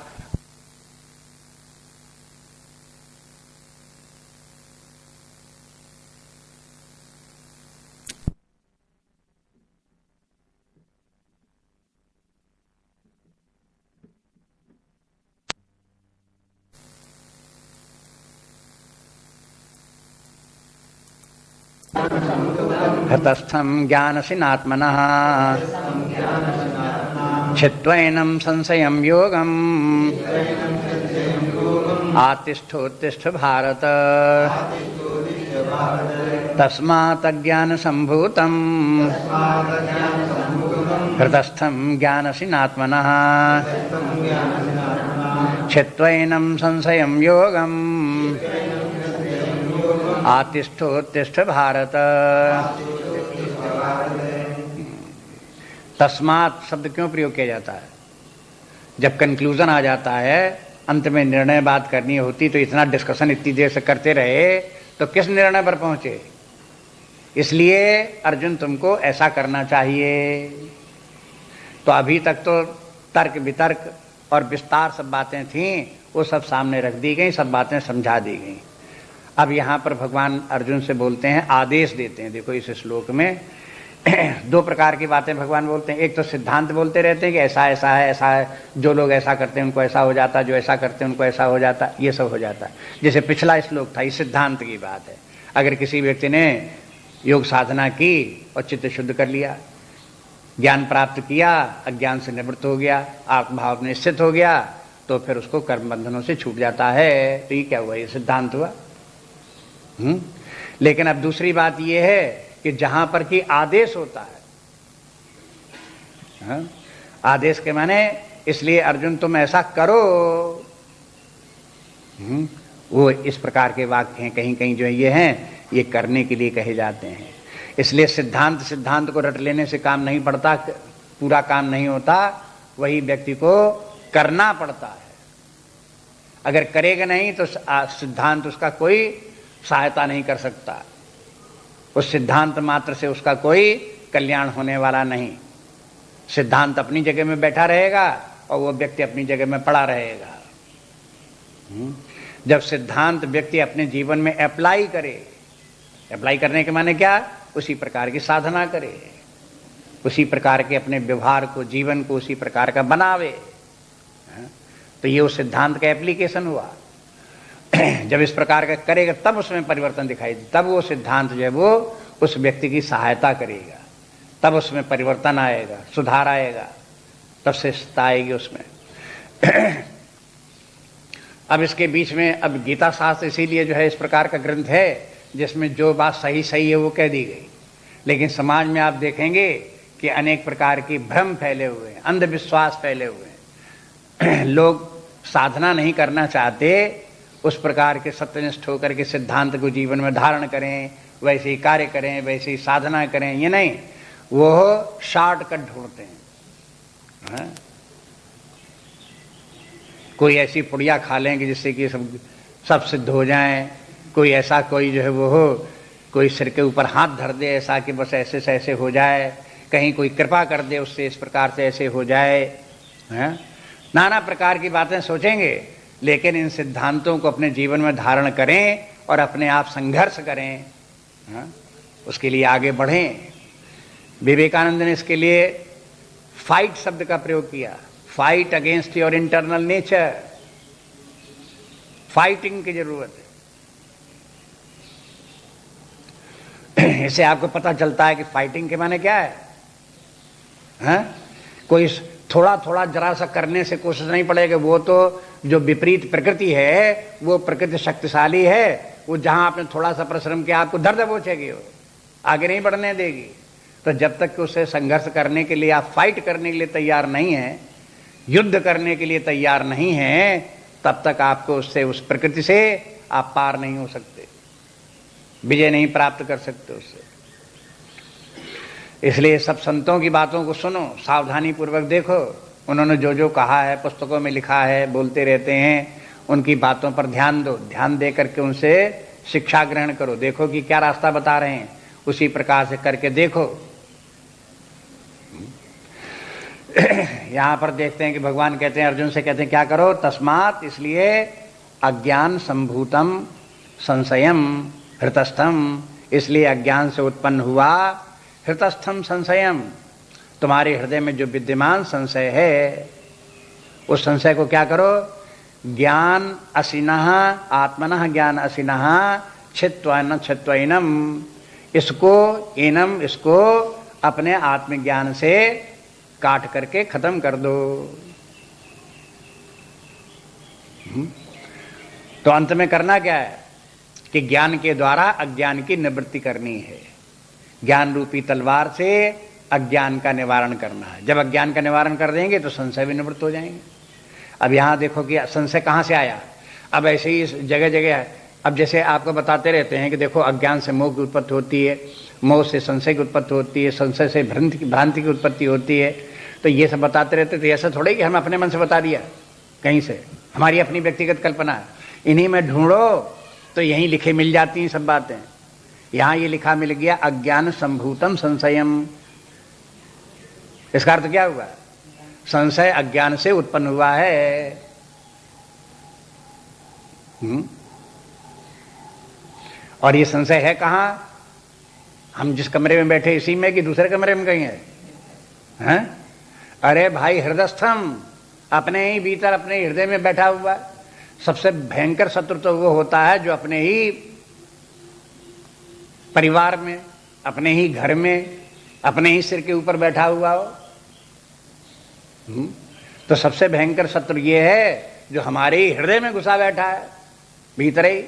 हतस्थं ज्ञानसिनात्मनः छित्त्वैनं संशयं योगम् आतिष्ठोत्तिष्ठ भारत तस्मात् अज्ञानसम्भूतं हृतस्थं ज्ञानसिनात्मनः छित्त्वैनं संशयं योगम् आतिष्ठोत्तिष्ठ भारत। तस्मात् शब्द क्यों प्रयोग किया जाता है? जब कंक्लूजन आ जाता है, अंत में निर्णय बात करनी होती, तो इतना डिस्कशन इतनी देर से करते रहे तो किस निर्णय पर पहुंचे? इसलिए अर्जुन तुमको ऐसा करना चाहिए। तो अभी तक तो तर्क वितर्क और विस्तार सब बातें थीं, वो सब सामने रख दी गई, सब बातें समझा दी गई। अब यहाँ पर भगवान अर्जुन से बोलते हैं, आदेश देते हैं। देखो इस श्लोक में दो प्रकार की बातें भगवान बोलते हैं। एक तो सिद्धांत बोलते रहते हैं कि ऐसा ऐसा है, ऐसा है, जो लोग ऐसा करते हैं उनको ऐसा हो जाता, जो ऐसा करते हैं उनको ऐसा हो जाता, ये सब हो जाता। जैसे पिछला श्लोक था, ये सिद्धांत की बात है। अगर किसी व्यक्ति ने योग साधना की और चित्त शुद्ध कर लिया, ज्ञान प्राप्त किया, अज्ञान से निवृत्त हो गया, आत्मभाव में स्थित हो गया, तो फिर उसको कर्म बंधनों से छूट जाता है। तो ये क्या हुआ? ये सिद्धांत हुआ। लेकिन अब दूसरी बात यह है कि जहां पर कि आदेश होता है, आदेश के माने इसलिए अर्जुन तुम ऐसा करो, वो इस प्रकार के वाक्य हैं, कहीं कहीं जो ये हैं, ये करने के लिए कहे जाते हैं। इसलिए सिद्धांत को रट लेने से काम नहीं पड़ता, पूरा काम नहीं होता, वही व्यक्ति को करना पड़ता है। अगर करेगा नहीं तो सिद्धांत उसका कोई सहायता नहीं कर सकता। उस सिद्धांत मात्र से उसका कोई कल्याण होने वाला नहीं। सिद्धांत अपनी जगह में बैठा रहेगा और वो व्यक्ति अपनी जगह में पड़ा रहेगा। जब सिद्धांत व्यक्ति अपने जीवन में अप्लाई करे, अप्लाई करने के माने क्या? उसी प्रकार की साधना करे, उसी प्रकार के अपने व्यवहार को, जीवन को उसी प्रकार का बनावे, तो ये उस सिद्धांत का एप्लीकेशन हुआ। जब इस प्रकार का करेगा तब उसमें परिवर्तन दिखाई दे, तब वो सिद्धांत जो है वो उस व्यक्ति की सहायता करेगा, तब उसमें परिवर्तन आएगा, सुधार आएगा, तब श्रेष्ठता आएगी उसमें। अब इसके बीच में अब गीता शास्त्र इसीलिए जो है इस प्रकार का ग्रंथ है जिसमें जो बात सही सही है वो कह दी गई। लेकिन समाज में आप देखेंगे कि अनेक प्रकार की भ्रम फैले हुए हैं, अंधविश्वास फैले हुए हैं। लोग साधना नहीं करना चाहते, उस प्रकार के सत्यनिष्ठ होकर के सिद्धांत को जीवन में धारण करें, वैसे ही कार्य करें, वैसे ही साधना करें, ये नहीं, वो शॉर्टकट ढूंढते हैं। कोई ऐसी पुड़िया खा लेंगे जिससे कि सब सिद्ध हो जाएं, कोई ऐसा कोई जो है वो हो, कोई सिर के ऊपर हाथ धर दे ऐसा कि बस ऐसे से ऐसे हो जाए, कहीं कोई कृपा कर दे उससे इस प्रकार से ऐसे हो जाए। नाना प्रकार की बातें सोचेंगे, लेकिन इन सिद्धांतों को अपने जीवन में धारण करें और अपने आप संघर्ष करें, उसके लिए आगे बढ़ें। विवेकानंद ने इसके लिए फाइट शब्द का प्रयोग किया, fight against your internal nature. Fighting की जरूरत है। इससे आपको पता चलता है कि फाइटिंग के माने क्या है, हैं? कोई थोड़ा थोड़ा जरा सा करने से कोशिश नहीं पड़ेगी। वो तो जो विपरीत प्रकृति है वो प्रकृति शक्तिशाली है, वो जहां आपने थोड़ा सा परिश्रम किया आपको दर्द पहुंचेगी, वो आगे नहीं बढ़ने देगी। तो जब तक कि उससे संघर्ष करने के लिए, आप फाइट करने के लिए तैयार नहीं है, युद्ध करने के लिए तैयार नहीं है, तब तक आपको उससे, उस प्रकृति से आप पार नहीं हो सकते, विजय नहीं प्राप्त कर सकते उससे। इसलिए सब संतों की बातों को सुनो, सावधानी पूर्वक देखो, उन्होंने जो जो कहा है, पुस्तकों में लिखा है, बोलते रहते हैं, उनकी बातों पर ध्यान दो। ध्यान दे करके उनसे शिक्षा ग्रहण करो, देखो कि क्या रास्ता बता रहे हैं, उसी प्रकार से करके देखो। यहां पर देखते हैं कि भगवान कहते हैं, अर्जुन से कहते हैं क्या करो, तस्मात्, इसलिए अज्ञान संभूतम संशयम हृतस्थम, इसलिए अज्ञान से उत्पन्न हुआ हृतस्थम संशयम, तुम्हारे हृदय में जो विद्यमान संशय है, उस संशय को क्या करो, ज्ञान असिनः आत्मनः ज्ञान असिनः छित्त्वैन छित्त्वैनम, इसको एनम, इसको अपने आत्मज्ञान से काट करके खत्म कर दो। तो अंत में करना क्या है कि ज्ञान के द्वारा अज्ञान की निवृत्ति करनी है। ज्ञान रूपी तलवार से अज्ञान का निवारण करना है। जब अज्ञान का निवारण कर देंगे तो संशय भी निवृत्त हो जाएंगे। अब यहां देखो कि संशय कहां से आया। अब ऐसे ही जगह जगह, अब जैसे आपको बताते रहते हैं कि देखो अज्ञान से मोह की उत्पत्ति होती है, मोह से संशय की उत्पत्ति होती है, संशय से भ्रांति की उत्पत्ति होती है। तो ये सब बताते रहते, तो ऐसा थोड़ा ही कि हम अपने मन से बता दिया, कहीं से हमारी अपनी व्यक्तिगत कल्पना है। इन्हीं में ढूंढो तो यहीं लिखे मिल जाती हैं सब बातें। यहां ये लिखा मिल गया अज्ञान संभूतम संशयम, इसका अर्थ क्या हुआ, संशय अज्ञान से उत्पन्न हुआ है। और ये संशय है कहां, हम जिस कमरे में बैठे इसी में कि दूसरे कमरे में कहीं है, हैं? अरे भाई हृदयस्थम, अपने ही भीतर अपने हृदय में बैठा हुआ है। सबसे भयंकर शत्रु तो वो होता है जो अपने ही परिवार में, अपने ही घर में, अपने ही सिर के ऊपर बैठा हुआ हो। तो सबसे भयंकर शत्रु ये है जो हमारे ही हृदय में घुसा बैठा है, भीतर ही।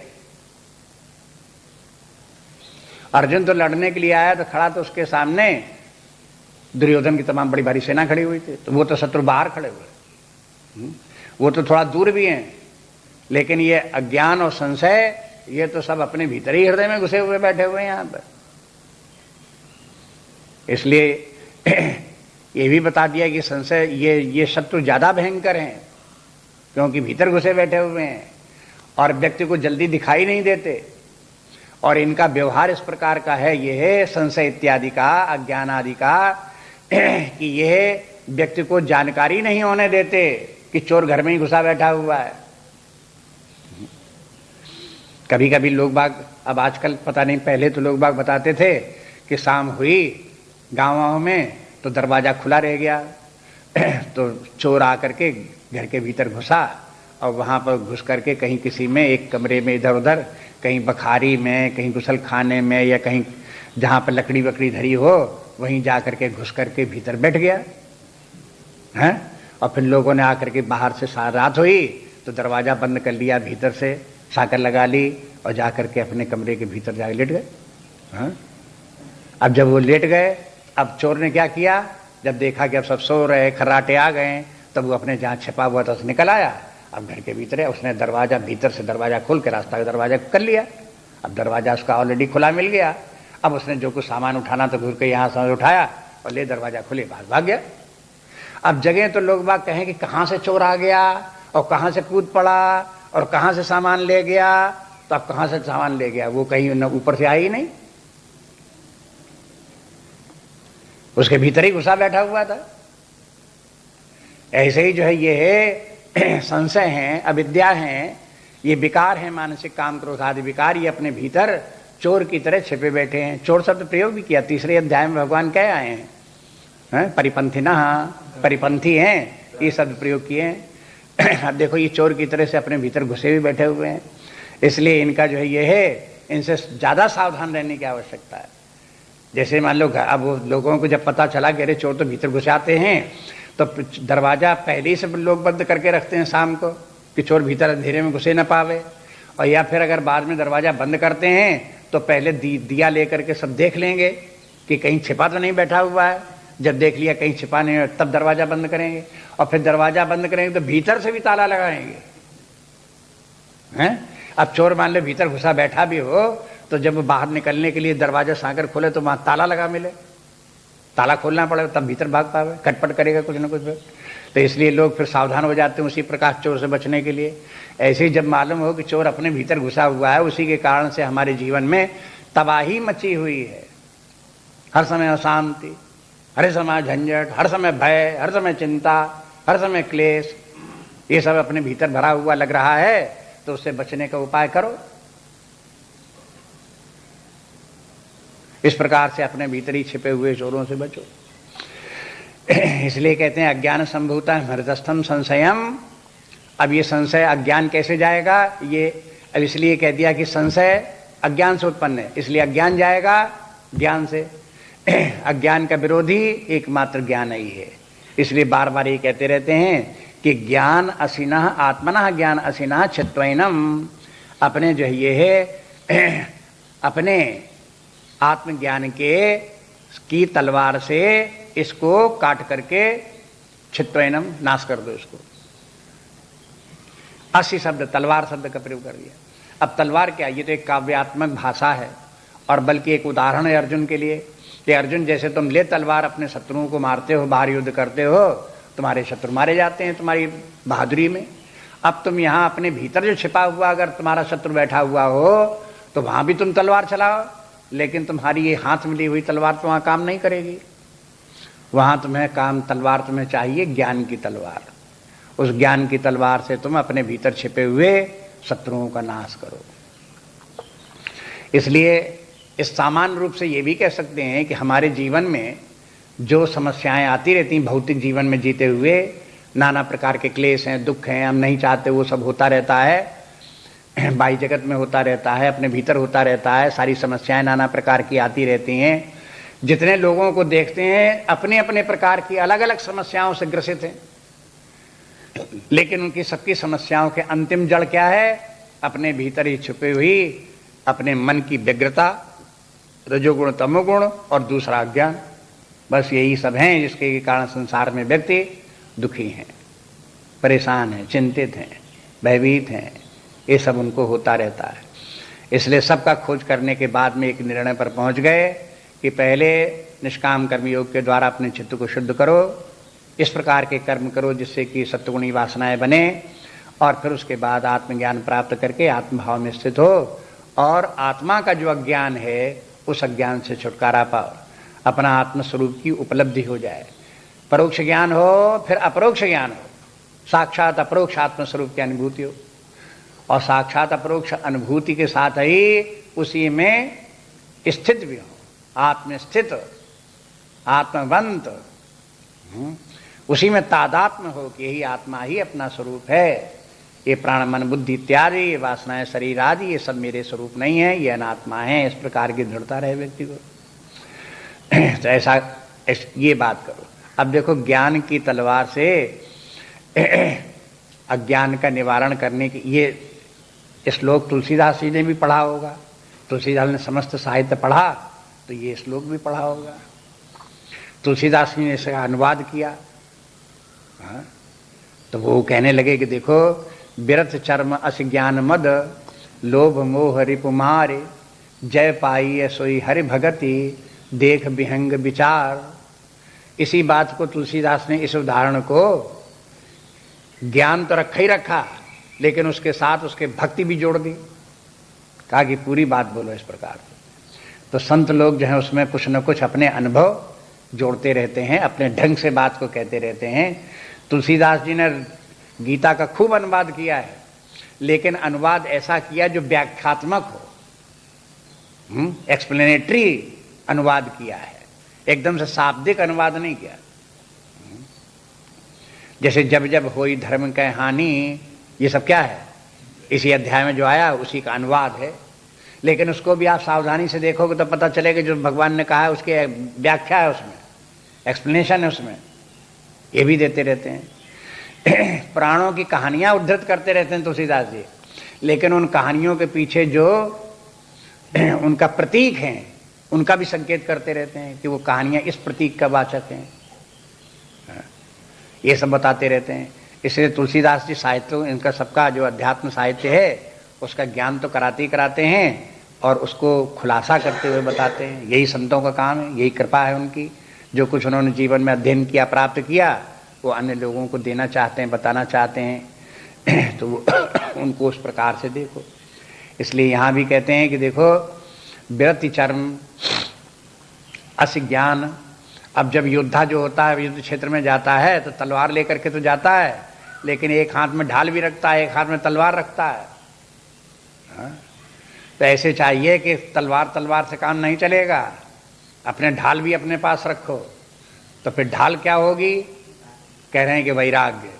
अर्जुन तो लड़ने के लिए आया तो खड़ा, तो उसके सामने दुर्योधन की तमाम बड़ी भारी सेना खड़ी हुई थी, तो वो तो शत्रु बाहर खड़े हुए, वो तो थोड़ा दूर भी हैं। लेकिन ये अज्ञान और संशय, ये तो सब अपने भीतर ही हृदय में घुसे हुए बैठे हुए हैं यहां पर। इसलिए ये भी बता दिया कि संशय, ये शत्रु ज्यादा भयंकर हैं, क्योंकि भीतर घुसे बैठे हुए हैं और व्यक्ति को जल्दी दिखाई नहीं देते। और इनका व्यवहार इस प्रकार का है, यह है संशय इत्यादि का, अज्ञान आदि का, कि यह व्यक्ति को जानकारी नहीं होने देते कि चोर घर में ही घुसा बैठा हुआ है। कभी कभी लोग बाग, अब आजकल पता नहीं, पहले तो लोग बाग बताते थे कि शाम हुई गाँवों में तो दरवाजा खुला रह गया, तो चोर आकर के घर के भीतर घुसा और वहां पर घुस करके कहीं किसी में एक कमरे में इधर उधर, कहीं बखारी में, कहीं गुसल खाने में, या कहीं जहां पर लकड़ी वकड़ी धरी हो वहीं जा करके घुस करके भीतर बैठ गया है। और फिर लोगों ने आकर के बाहर से, रात हुई तो दरवाजा बंद कर लिया, भीतर से साकर लगा ली और जा करके अपने कमरे के भीतर जाकर लेट गए। अब जब वो लेट गए, अब चोर ने क्या किया, जब देखा कि अब सब सो रहे, खर्राटे आ गए, तब वो अपने जहाँ छिपा हुआ था निकल आया। अब घर के भीतर है, उसने दरवाजा भीतर से दरवाजा खोल के रास्ता का दरवाजा कर लिया। अब दरवाजा उसका ऑलरेडी खुला मिल गया। अब उसने जो कुछ सामान उठाना तो घूर के यहाँ से उठाया और ले दरवाजा खुले बाहर भाग गया। अब जगह तो लोग बाग कहें कि कहाँ से चोर आ गया और कहाँ से कूद पड़ा और कहाँ से सामान ले गया। तो अब कहाँ से सामान ले गया, वो कहीं न ऊपर से आई ही नहीं, उसके भीतर ही घुसा बैठा हुआ था। ऐसे ही जो है ये है संशय है, अविद्या है, ये विकार है, मानसिक काम क्रोध आदि विकार, ये अपने भीतर चोर की तरह छिपे बैठे हैं। चोर शब्द प्रयोग भी किया, तीसरे अध्याय में भगवान कह आए हैं, परिपंथिना, परिपंथी हैं, ये शब्द प्रयोग किए हैं। अब देखो ये चोर की तरह से अपने भीतर घुसे भी बैठे हुए हैं, इसलिए इनका जो है ये है, इनसे ज़्यादा सावधान रहने की आवश्यकता है। जैसे मान लो अब लोगों को जब पता चला कि अरे चोर तो भीतर घुस आते हैं, तो दरवाज़ा पहले ही से लोग बंद करके रखते हैं शाम को कि चोर भीतर अंधेरे में घुसे ना पावे। और या फिर अगर बाद में दरवाज़ा बंद करते हैं तो पहले दिया लेकर के सब देख लेंगे कि कहीं छिपा तो नहीं बैठा हुआ है। जब देख लिया कहीं छिपा नहीं है तब दरवाज़ा बंद करेंगे, और फिर दरवाज़ा बंद करेंगे तो भीतर से भी ताला लगाएंगे हैं। अब चोर मान लो भीतर घुसा बैठा भी हो तो जब बाहर निकलने के लिए दरवाजा सांकर खोले तो वहाँ ताला लगा मिले, ताला खोलना पड़ेगा तब भीतर भाग पावे, खटपट करेगा कुछ ना कुछ। तो इसलिए लोग फिर सावधान हो जाते हैं उसी प्रकार चोर से बचने के लिए। ऐसे ही जब मालूम हो कि चोर अपने भीतर घुसा हुआ है, उसी के कारण से हमारे जीवन में तबाही मची हुई है। हर समय अशांति, हर समय झंझट, हर समय भय, हर समय चिंता, हर समय क्लेश, ये सब अपने भीतर भरा हुआ लग रहा है। तो उससे बचने का उपाय करो। इस प्रकार से अपने भीतर ही छिपे हुए चोरों से बचो। इसलिए कहते हैं अज्ञान संभूता हृदस्थम संशयम। अब ये संशय अज्ञान कैसे जाएगा, ये अब इसलिए कह दिया कि संशय अज्ञान से उत्पन्न है, इसलिए अज्ञान जाएगा ज्ञान से। अज्ञान का विरोधी एकमात्र ज्ञान ही है। इसलिए बार बार ये कहते रहते हैं कि ज्ञान असिनः आत्मनः ज्ञान असिनः चित्वैनम। अपने जो ये है अपने आत्मज्ञान की तलवार से इसको काट करके चित्वैनम नाश कर दो इसको। असी शब्द तलवार शब्द का प्रयोग कर दिया। अब तलवार क्या, ये तो एक काव्यात्मक भाषा है और बल्कि एक उदाहरण है अर्जुन के लिए कि अर्जुन जैसे तुम ले तलवार अपने शत्रुओं को मारते हो, बाहर युद्ध करते हो, तुम्हारे शत्रु मारे जाते हैं तुम्हारी बहादुरी में। अब तुम यहाँ अपने भीतर जो छिपा हुआ अगर तुम्हारा शत्रु बैठा हुआ हो तो वहां भी तुम तलवार चलाओ, लेकिन तुम्हारी ये हाथ में ली हुई तलवार तो वहां काम नहीं करेगी। वहां तुम्हें तलवार तुम्हें चाहिए ज्ञान की तलवार। उस ज्ञान की तलवार से तुम अपने भीतर छिपे हुए शत्रुओं का नाश करो। इसलिए इस सामान्य रूप से ये भी कह सकते हैं कि हमारे जीवन में जो समस्याएं आती रहती हैं, भौतिक जीवन में जीते हुए नाना प्रकार के क्लेश हैं, दुख हैं, हम नहीं चाहते वो सब होता रहता है, बाह्य जगत में होता रहता है, अपने भीतर होता रहता है, सारी समस्याएं नाना प्रकार की आती रहती हैं। जितने लोगों को देखते हैं अपने अपने प्रकार की अलग अलग समस्याओं से ग्रसित हैं, लेकिन उनकी सबकी समस्याओं के अंतिम जड़ क्या है, अपने भीतर ही छुपी हुई अपने मन की व्यग्रता, रजोगुण तमोगुण और दूसरा अज्ञान। बस यही सब हैं जिसके कारण संसार में व्यक्ति दुखी हैं, परेशान हैं, चिंतित हैं, भयभीत हैं। ये सब उनको होता रहता है। इसलिए सबका खोज करने के बाद में एक निर्णय पर पहुंच गए कि पहले निष्काम कर्म योग के द्वारा अपने चित्त को शुद्ध करो, इस प्रकार के कर्म करो जिससे कि सत्वगुणी वासनाएं बने, और फिर उसके बाद आत्मज्ञान प्राप्त करके आत्मभाव में स्थित हो और आत्मा का जो अज्ञान है उस अज्ञान से छुटकारा पाओ, अपना आत्मस्वरूप की उपलब्धि हो जाए। परोक्ष ज्ञान हो फिर अपरोक्ष ज्ञान हो, साक्षात अपरोक्ष आत्मस्वरूप की अनुभूति हो, और साक्षात अपरोक्ष अनुभूति के साथ ही उसी में स्थित भी हो, आत्मस्थित आत्मवंत, उसी में तादात्म्य हो कि यही आत्मा ही अपना स्वरूप है। ये प्राण मन बुद्धि इत्यादि, ये वासनाएं शरीर आदि, ये सब मेरे स्वरूप नहीं है, ये अनात्मा है। इस प्रकार की दृढ़ता रहे व्यक्ति को। तो ऐसा ये बात करो। अब देखो ज्ञान की तलवार से अज्ञान का निवारण करने की, ये श्लोक तुलसीदास जी ने भी पढ़ा होगा। तुलसीदास ने समस्त साहित्य पढ़ा तो ये श्लोक भी पढ़ा होगा। तुलसीदास जी ने इसका अनुवाद किया। हाँ? तो वो कहने लगे कि देखो, बिरथ चर्म अस ज्ञान मद, लोभ मोह रिपुमारे, जय पाई सोई हरि भगति, देख विहंग विचार। इसी बात को तुलसीदास ने, इस उदाहरण को, ज्ञान तो रखा ही रखा लेकिन उसके साथ उसके भक्ति भी जोड़ दी। कहा कि पूरी बात बोलो इस प्रकार। तो संत लोग जो है उसमें कुछ न कुछ अपने अनुभव जोड़ते रहते हैं, अपने ढंग से बात को कहते रहते हैं। तुलसीदास जी ने गीता का खूब अनुवाद किया है, लेकिन अनुवाद ऐसा किया जो व्याख्यात्मक हो, एक्सप्लेनेटरी अनुवाद किया है, एकदम से शाब्दिक अनुवाद नहीं किया। जैसे जब जब होई धर्म कै हानि, ये सब क्या है, इसी अध्याय में जो आया उसी का अनुवाद है। लेकिन उसको भी आप सावधानी से देखोगे तो पता चलेगा जो भगवान ने कहा है उसकी व्याख्या है, उसमें एक्सप्लेनेशन है, उसमें ये भी देते रहते हैं। प्राणों की कहानियां उद्धृत करते रहते हैं तुलसीदास जी, लेकिन उन कहानियों के पीछे जो उनका प्रतीक है उनका भी संकेत करते रहते हैं कि वो कहानियां इस प्रतीक का वाचक हैं, ये सब बताते रहते हैं। इसलिए तुलसीदास जी साहित्य, इनका सबका जो अध्यात्म साहित्य है उसका ज्ञान तो कराते ही कराते हैं और उसको खुलासा करते हुए बताते हैं। यही संतों का काम है, यही कृपा है उनकी। जो कुछ उन्होंने जीवन में अध्ययन किया, प्राप्त किया, वो अन्य लोगों को देना चाहते हैं, बताना चाहते हैं। तो उनको उस प्रकार से देखो। इसलिए यहाँ भी कहते हैं कि देखो, विरति चर्म अस ज्ञान। अब जब योद्धा जो होता है युद्ध क्षेत्र में जाता है तो तलवार लेकर के तो जाता है, लेकिन एक हाथ में ढाल भी रखता है, एक हाथ में तलवार रखता है। तो ऐसे चाहिए कि तलवार से काम नहीं चलेगा, अपने ढाल भी अपने पास रखो। तो फिर ढाल क्या होगी, कह रहे हैं कि वैराग्य।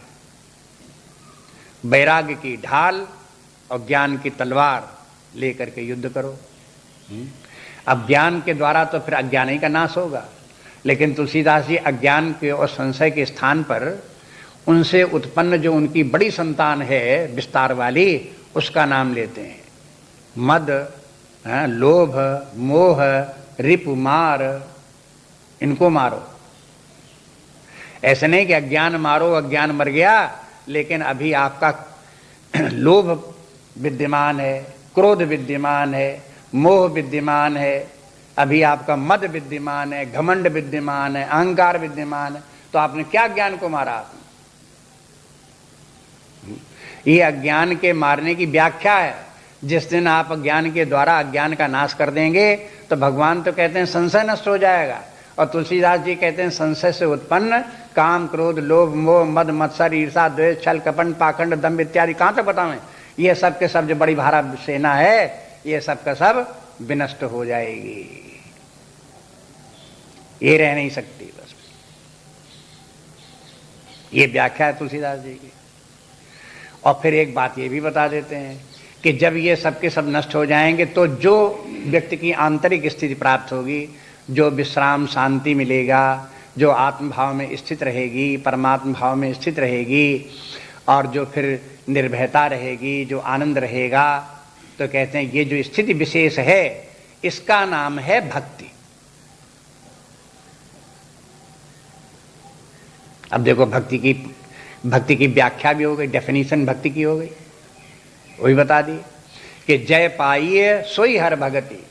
वैराग्य की ढाल और ज्ञान की तलवार लेकर के युद्ध करो। अब ज्ञान के द्वारा तो फिर अज्ञान ही का नाश होगा, लेकिन तुलसीदास जी अज्ञान के और संशय के स्थान पर उनसे उत्पन्न जो उनकी बड़ी संतान है विस्तार वाली, उसका नाम लेते हैं। मद, लोभ, मोह, रिपु, मार, इनको मारो। ऐसे नहीं कि अज्ञान मारो, अज्ञान मर गया, लेकिन अभी आपका लोभ विद्यमान है, क्रोध विद्यमान है, मोह विद्यमान है, अभी आपका मद विद्यमान है, घमंड विद्यमान है, अहंकार विद्यमान है। तो आपने क्या ज्ञान को मारा? आपने ये अज्ञान के मारने की व्याख्या है। जिस दिन आप अज्ञान के द्वारा अज्ञान का नाश कर देंगे तो भगवान तो कहते हैं संशय नष्ट हो जाएगा, और तुलसीदास जी कहते हैं संशय से उत्पन्न काम, क्रोध, लोभ, मोह, मद, मत्सर, ईर्षा, द्वेष, छल, कपट, पाखंड, दंभ इत्यादि कहां तक बतावें? ये सब के सब जो बड़ी भारा सेना है, ये सब का सब विनष्ट हो जाएगी, ये रह नहीं सकती। बस ये व्याख्या है तुलसीदास जी की। और फिर एक बात ये भी बता देते हैं कि जब ये सब के सब नष्ट हो जाएंगे तो जो व्यक्ति की आंतरिक स्थिति प्राप्त होगी, जो विश्राम, शांति मिलेगा, जो आत्मभाव में स्थित रहेगी, परमात्म भाव में स्थित रहेगी, और जो फिर निर्भयता रहेगी, जो आनंद रहेगा, तो कहते हैं ये जो स्थिति विशेष है इसका नाम है भक्ति। अब देखो, भक्ति की व्याख्या भी हो गई, डेफिनेशन भक्ति की हो गई, वही बता दी कि जय पाइए सोई हर भगति।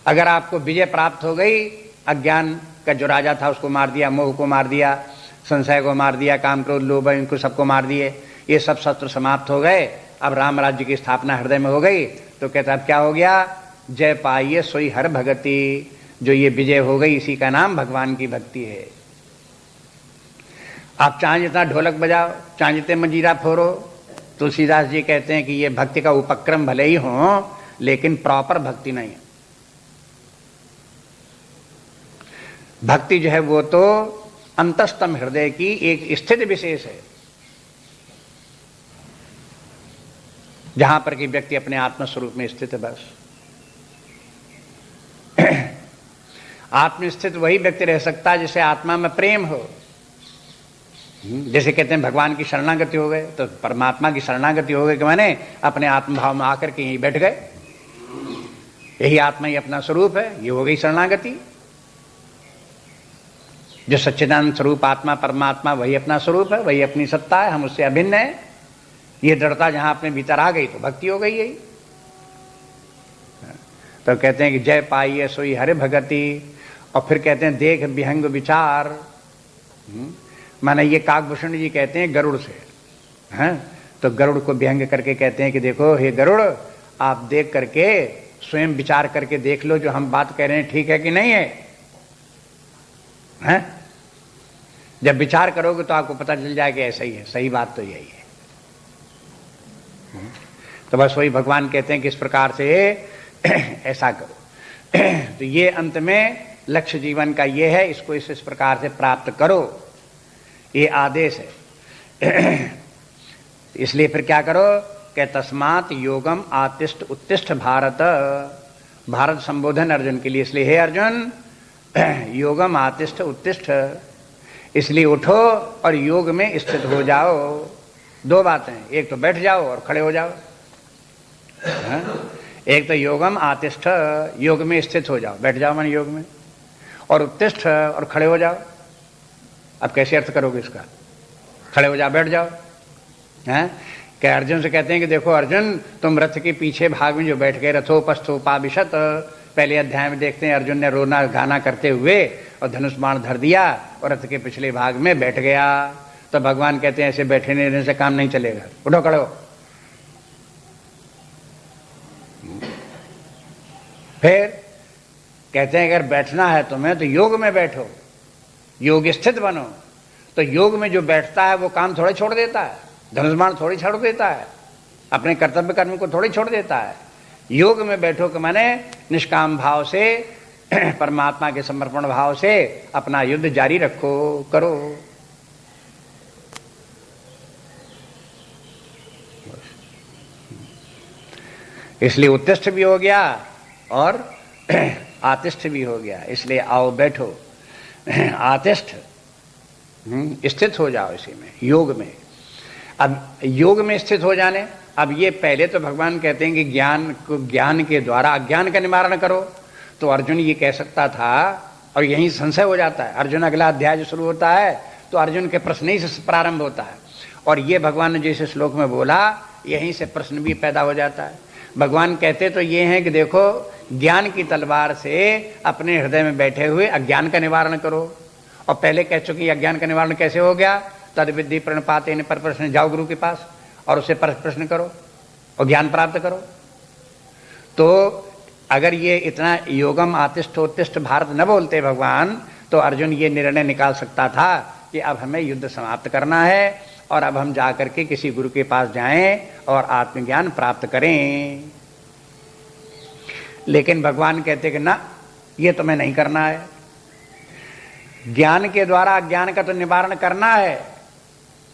अगर आपको विजय प्राप्त हो गई, अज्ञान का जो राजा था उसको मार दिया, मोह को मार दिया, संशय को मार दिया, काम, क्रोध, लोभ, इनको सबको मार दिए, ये सब शत्रु समाप्त हो गए, अब राम राज्य की स्थापना हृदय में हो गई, तो कहता अब क्या हो गया, जय पाइए सोई हर भगति। जो ये विजय हो गई इसी का नाम भगवान की भक्ति है। आप चाहे जितना ढोलक बजाओ, चाहे जितने मंजीरा फोड़ो, तुलसीदास जी कहते हैं कि ये भक्ति का उपक्रम भले ही हो, लेकिन प्रॉपर भक्ति नहीं है। भक्ति जो है वो तो अंतस्तम हृदय की एक स्थिति विशेष है, जहां पर कि व्यक्ति अपने आत्म स्वरूप में स्थित है। बस आत्मस्थित वही व्यक्ति रह सकता है जिसे आत्मा में प्रेम हो। जैसे कहते हैं भगवान की शरणागति हो गए, तो परमात्मा की शरणागति हो गई कि मैंने अपने आत्मभाव में आकर के यहीं बैठ गए, यही आत्मा ही अपना स्वरूप है, ये हो गई शरणागति। जो सच्चिदानंद स्वरूप आत्मा परमात्मा वही अपना स्वरूप है, वही अपनी सत्ता है, हम उससे अभिन्न है, ये दृढ़ता जहां अपने भीतर आ गई तो भक्ति हो गई यही। तो कहते हैं कि जय पाइए सोई हरि भगति। और फिर कहते हैं देख विहंग विचार, माने ये काकभूषण जी कहते हैं गरुड़ से, हैं, तो गरुड़ को विहंग करके कहते हैं कि देखो हे गरुड़, आप देख करके स्वयं विचार करके देख लो जो हम बात कह रहे हैं ठीक है कि नहीं है, हैं? जब विचार करोगे तो आपको पता चल जाएगा ऐसा ही है, सही बात तो यही है। तो बस वही भगवान कहते हैं कि इस प्रकार से ऐसा करो। तो ये अंत में लक्ष्य जीवन का ये है, इसको इस प्रकार से प्राप्त करो। ये आदेश है। इसलिए फिर क्या करो कि तस्मात् योगम आतिष्ठ उत्तिष्ठ भारत। भारत संबोधन अर्जुन के लिए, इसलिए हे अर्जुन योगम आतिष्ठ उत्तिष्ठ, इसलिए उठो और योग में स्थित हो जाओ। दो बातें, एक तो बैठ जाओ और खड़े हो जाओ। एक तो योगम आतिष्ठ, योग में स्थित हो जाओ, बैठ जाओ मन योग में, और उत्तिष्ठ और खड़े हो जाओ। अब कैसे अर्थ करोगे इसका? खड़े हो जाओ, बैठ जाओ। हैं क्या अर्जुन से कहते हैं कि देखो अर्जुन, तुम रथ के पीछे भाग में जो बैठ गए, रथोपस्थोपाविशत, पहले अध्याय में देखते हैं अर्जुन ने रोना गाना करते हुए और धनुष बाण धर दिया और रथ के पिछले भाग में बैठ गया। तो भगवान कहते हैं ऐसे बैठे रहने से काम नहीं चलेगा, उठो खड़े हो। फिर कहते हैं अगर बैठना है तुम्हें तो योग में बैठो, योग स्थित बनो। तो योग में जो बैठता है वो काम थोड़े छोड़ देता है, धनुष बाण थोड़ी छोड़ देता है, अपने कर्तव्य कर्म को थोड़ी छोड़ देता है। योग में बैठो कि माने निष्काम भाव से परमात्मा के समर्पण भाव से अपना युद्ध जारी रखो, करो। इसलिए उत्तिष्ठ भी हो गया और आतिष्ठ भी हो गया। इसलिए आओ बैठो, आतिष्ठ, स्थित हो जाओ इसी में, योग में। अब योग में स्थित हो जाने, अब ये पहले तो भगवान कहते हैं कि ज्ञान के द्वारा अज्ञान का निवारण करो। तो अर्जुन ये कह सकता था, और यहीं संशय हो जाता है। अर्जुन अगला अध्याय जो शुरू होता है तो अर्जुन के प्रश्न ही से प्रारंभ होता है, और ये भगवान ने जैसे श्लोक में बोला यहीं से प्रश्न भी पैदा हो जाता है। भगवान कहते तो ये हैं कि देखो ज्ञान की तलवार से अपने हृदय में बैठे हुए अज्ञान का निवारण करो। और पहले कह चुकी अज्ञान का निवारण कैसे हो गया? तद विद्धि प्रणपाते पर प्रश्न, जाओ गुरु के पास और उससे प्रश्न करो और ज्ञान प्राप्त करो। तो अगर ये इतना योगम आतिष्ठोत्तिष्ठ भारत न बोलते भगवान, तो अर्जुन ये निर्णय निकाल सकता था कि अब हमें युद्ध समाप्त करना है और अब हम जाकर के किसी गुरु के पास जाएं और आत्मज्ञान प्राप्त करें। लेकिन भगवान कहते कि ना, ये तुम्हें नहीं करना है। ज्ञान के द्वारा अज्ञान का तो निवारण करना है,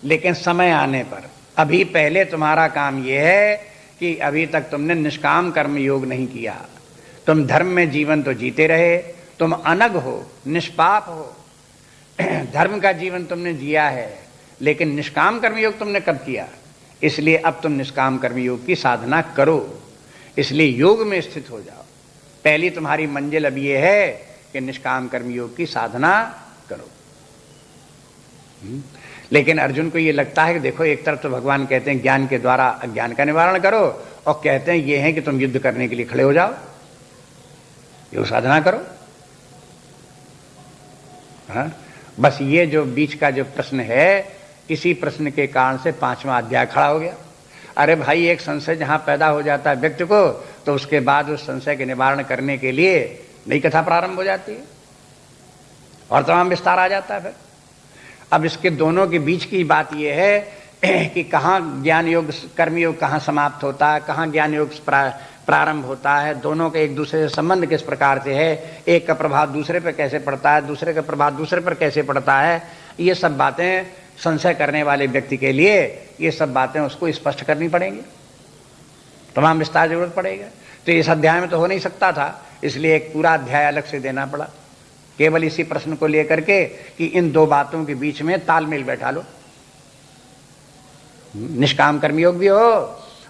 लेकिन समय आने पर। अभी पहले तुम्हारा काम यह है कि अभी तक तुमने निष्काम कर्म योग नहीं किया। तुम धर्म में जीवन तो जीते रहे, तुम अनग हो, निष्पाप हो, धर्म का जीवन तुमने जिया है, लेकिन निष्काम कर्मयोग तुमने कब किया? इसलिए अब तुम निष्काम कर्मयोग की साधना करो। इसलिए योग में स्थित हो जाओ। पहली तुम्हारी मंजिल अब ये है कि निष्काम कर्मयोग की साधना करो। लेकिन अर्जुन को ये लगता है कि देखो, एक तरफ तो भगवान कहते हैं ज्ञान के द्वारा अज्ञान का निवारण करो, और कहते हैं ये है कि तुम युद्ध करने के लिए खड़े हो जाओ, योग साधना करो। हाँ? बस ये जो बीच का जो प्रश्न है, इसी प्रश्न के कारण से 5वां अध्याय खड़ा हो गया। अरे भाई, एक संशय जहां पैदा हो जाता है व्यक्ति को, तो उसके बाद उस संशय के निवारण करने के लिए नई कथा प्रारंभ हो जाती है और तमाम विस्तार आ जाता है। फिर अब इसके दोनों के बीच की बात यह है कि कहाँ ज्ञान योग कर्म योग कहाँ समाप्त होता है, कहाँ ज्ञान योग प्रारंभ होता है, दोनों का एक दूसरे से संबंध किस प्रकार से है, एक का प्रभाव दूसरे पर कैसे पड़ता है, दूसरे का प्रभाव दूसरे पर कैसे पड़ता है। ये सब बातें संशय करने वाले व्यक्ति के लिए, ये सब बातें उसको स्पष्ट करनी पड़ेंगी, तमाम विस्तार जरूरत पड़ेगा। तो इस अध्याय में तो हो नहीं सकता था, इसलिए एक पूरा अध्याय अलग से देना पड़ा, केवल इसी प्रश्न को लेकर के कि इन दो बातों के बीच में तालमेल बैठा लो। निष्काम कर्मयोग भी हो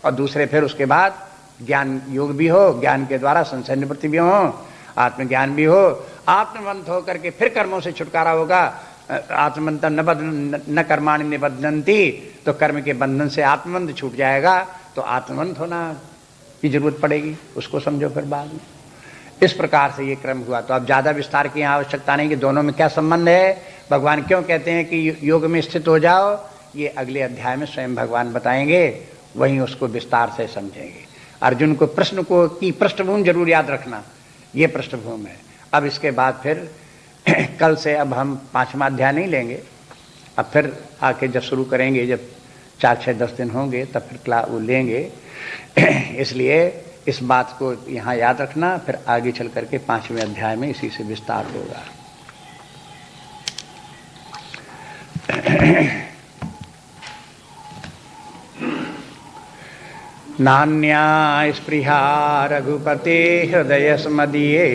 और दूसरे फिर उसके बाद ज्ञान योग भी हो, ज्ञान के द्वारा संशय निवृत्ति भी हो, आत्मज्ञान भी हो। आत्मवंत होकर के फिर कर्मों से छुटकारा होगा। आत्मवंतम न कर्माणि निबध्नन्ति, तो कर्म के बंधन से आत्मवंत छूट जाएगा, तो आत्मवंत होना की जरूरत पड़ेगी, उसको समझो फिर बाद में। इस प्रकार से ये क्रम हुआ। तो अब ज्यादा विस्तार की आवश्यकता नहीं कि दोनों में क्या संबंध है, भगवान क्यों कहते हैं कि योग में स्थित हो जाओ, ये अगले अध्याय में स्वयं भगवान बताएंगे, वहीं उसको विस्तार से समझेंगे। अर्जुन को प्रश्न को की पृष्ठभूमि जरूर याद रखना, ये पृष्ठभूमि है। अब इसके बाद फिर कल से अब हम 5वां अध्याय नहीं लेंगे, अब फिर आके जब शुरू करेंगे, जब 4-6-10 दिन होंगे तब फिर क्लास वो लेंगे। इसलिए इस बात को यहाँ याद रखना, फिर आगे चल करके 5वें अध्याय में इसी से विस्तार होगा। नान्या स्पृहा रघुपते हृदयस्मदीये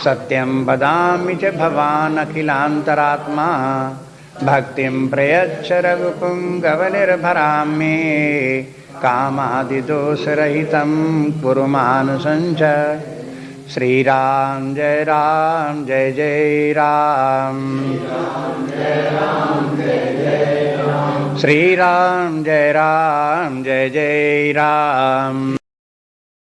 सत्यं वदामि च भवान् अखिलान्तरात्मा भक्तिं प्रयच्छ रघुपुङ्गवनिर्भरां मे कामादिदोषरहितं कुरु मानुसञ्च। श्री राम जय जय राम। श्री राम जय जय राम।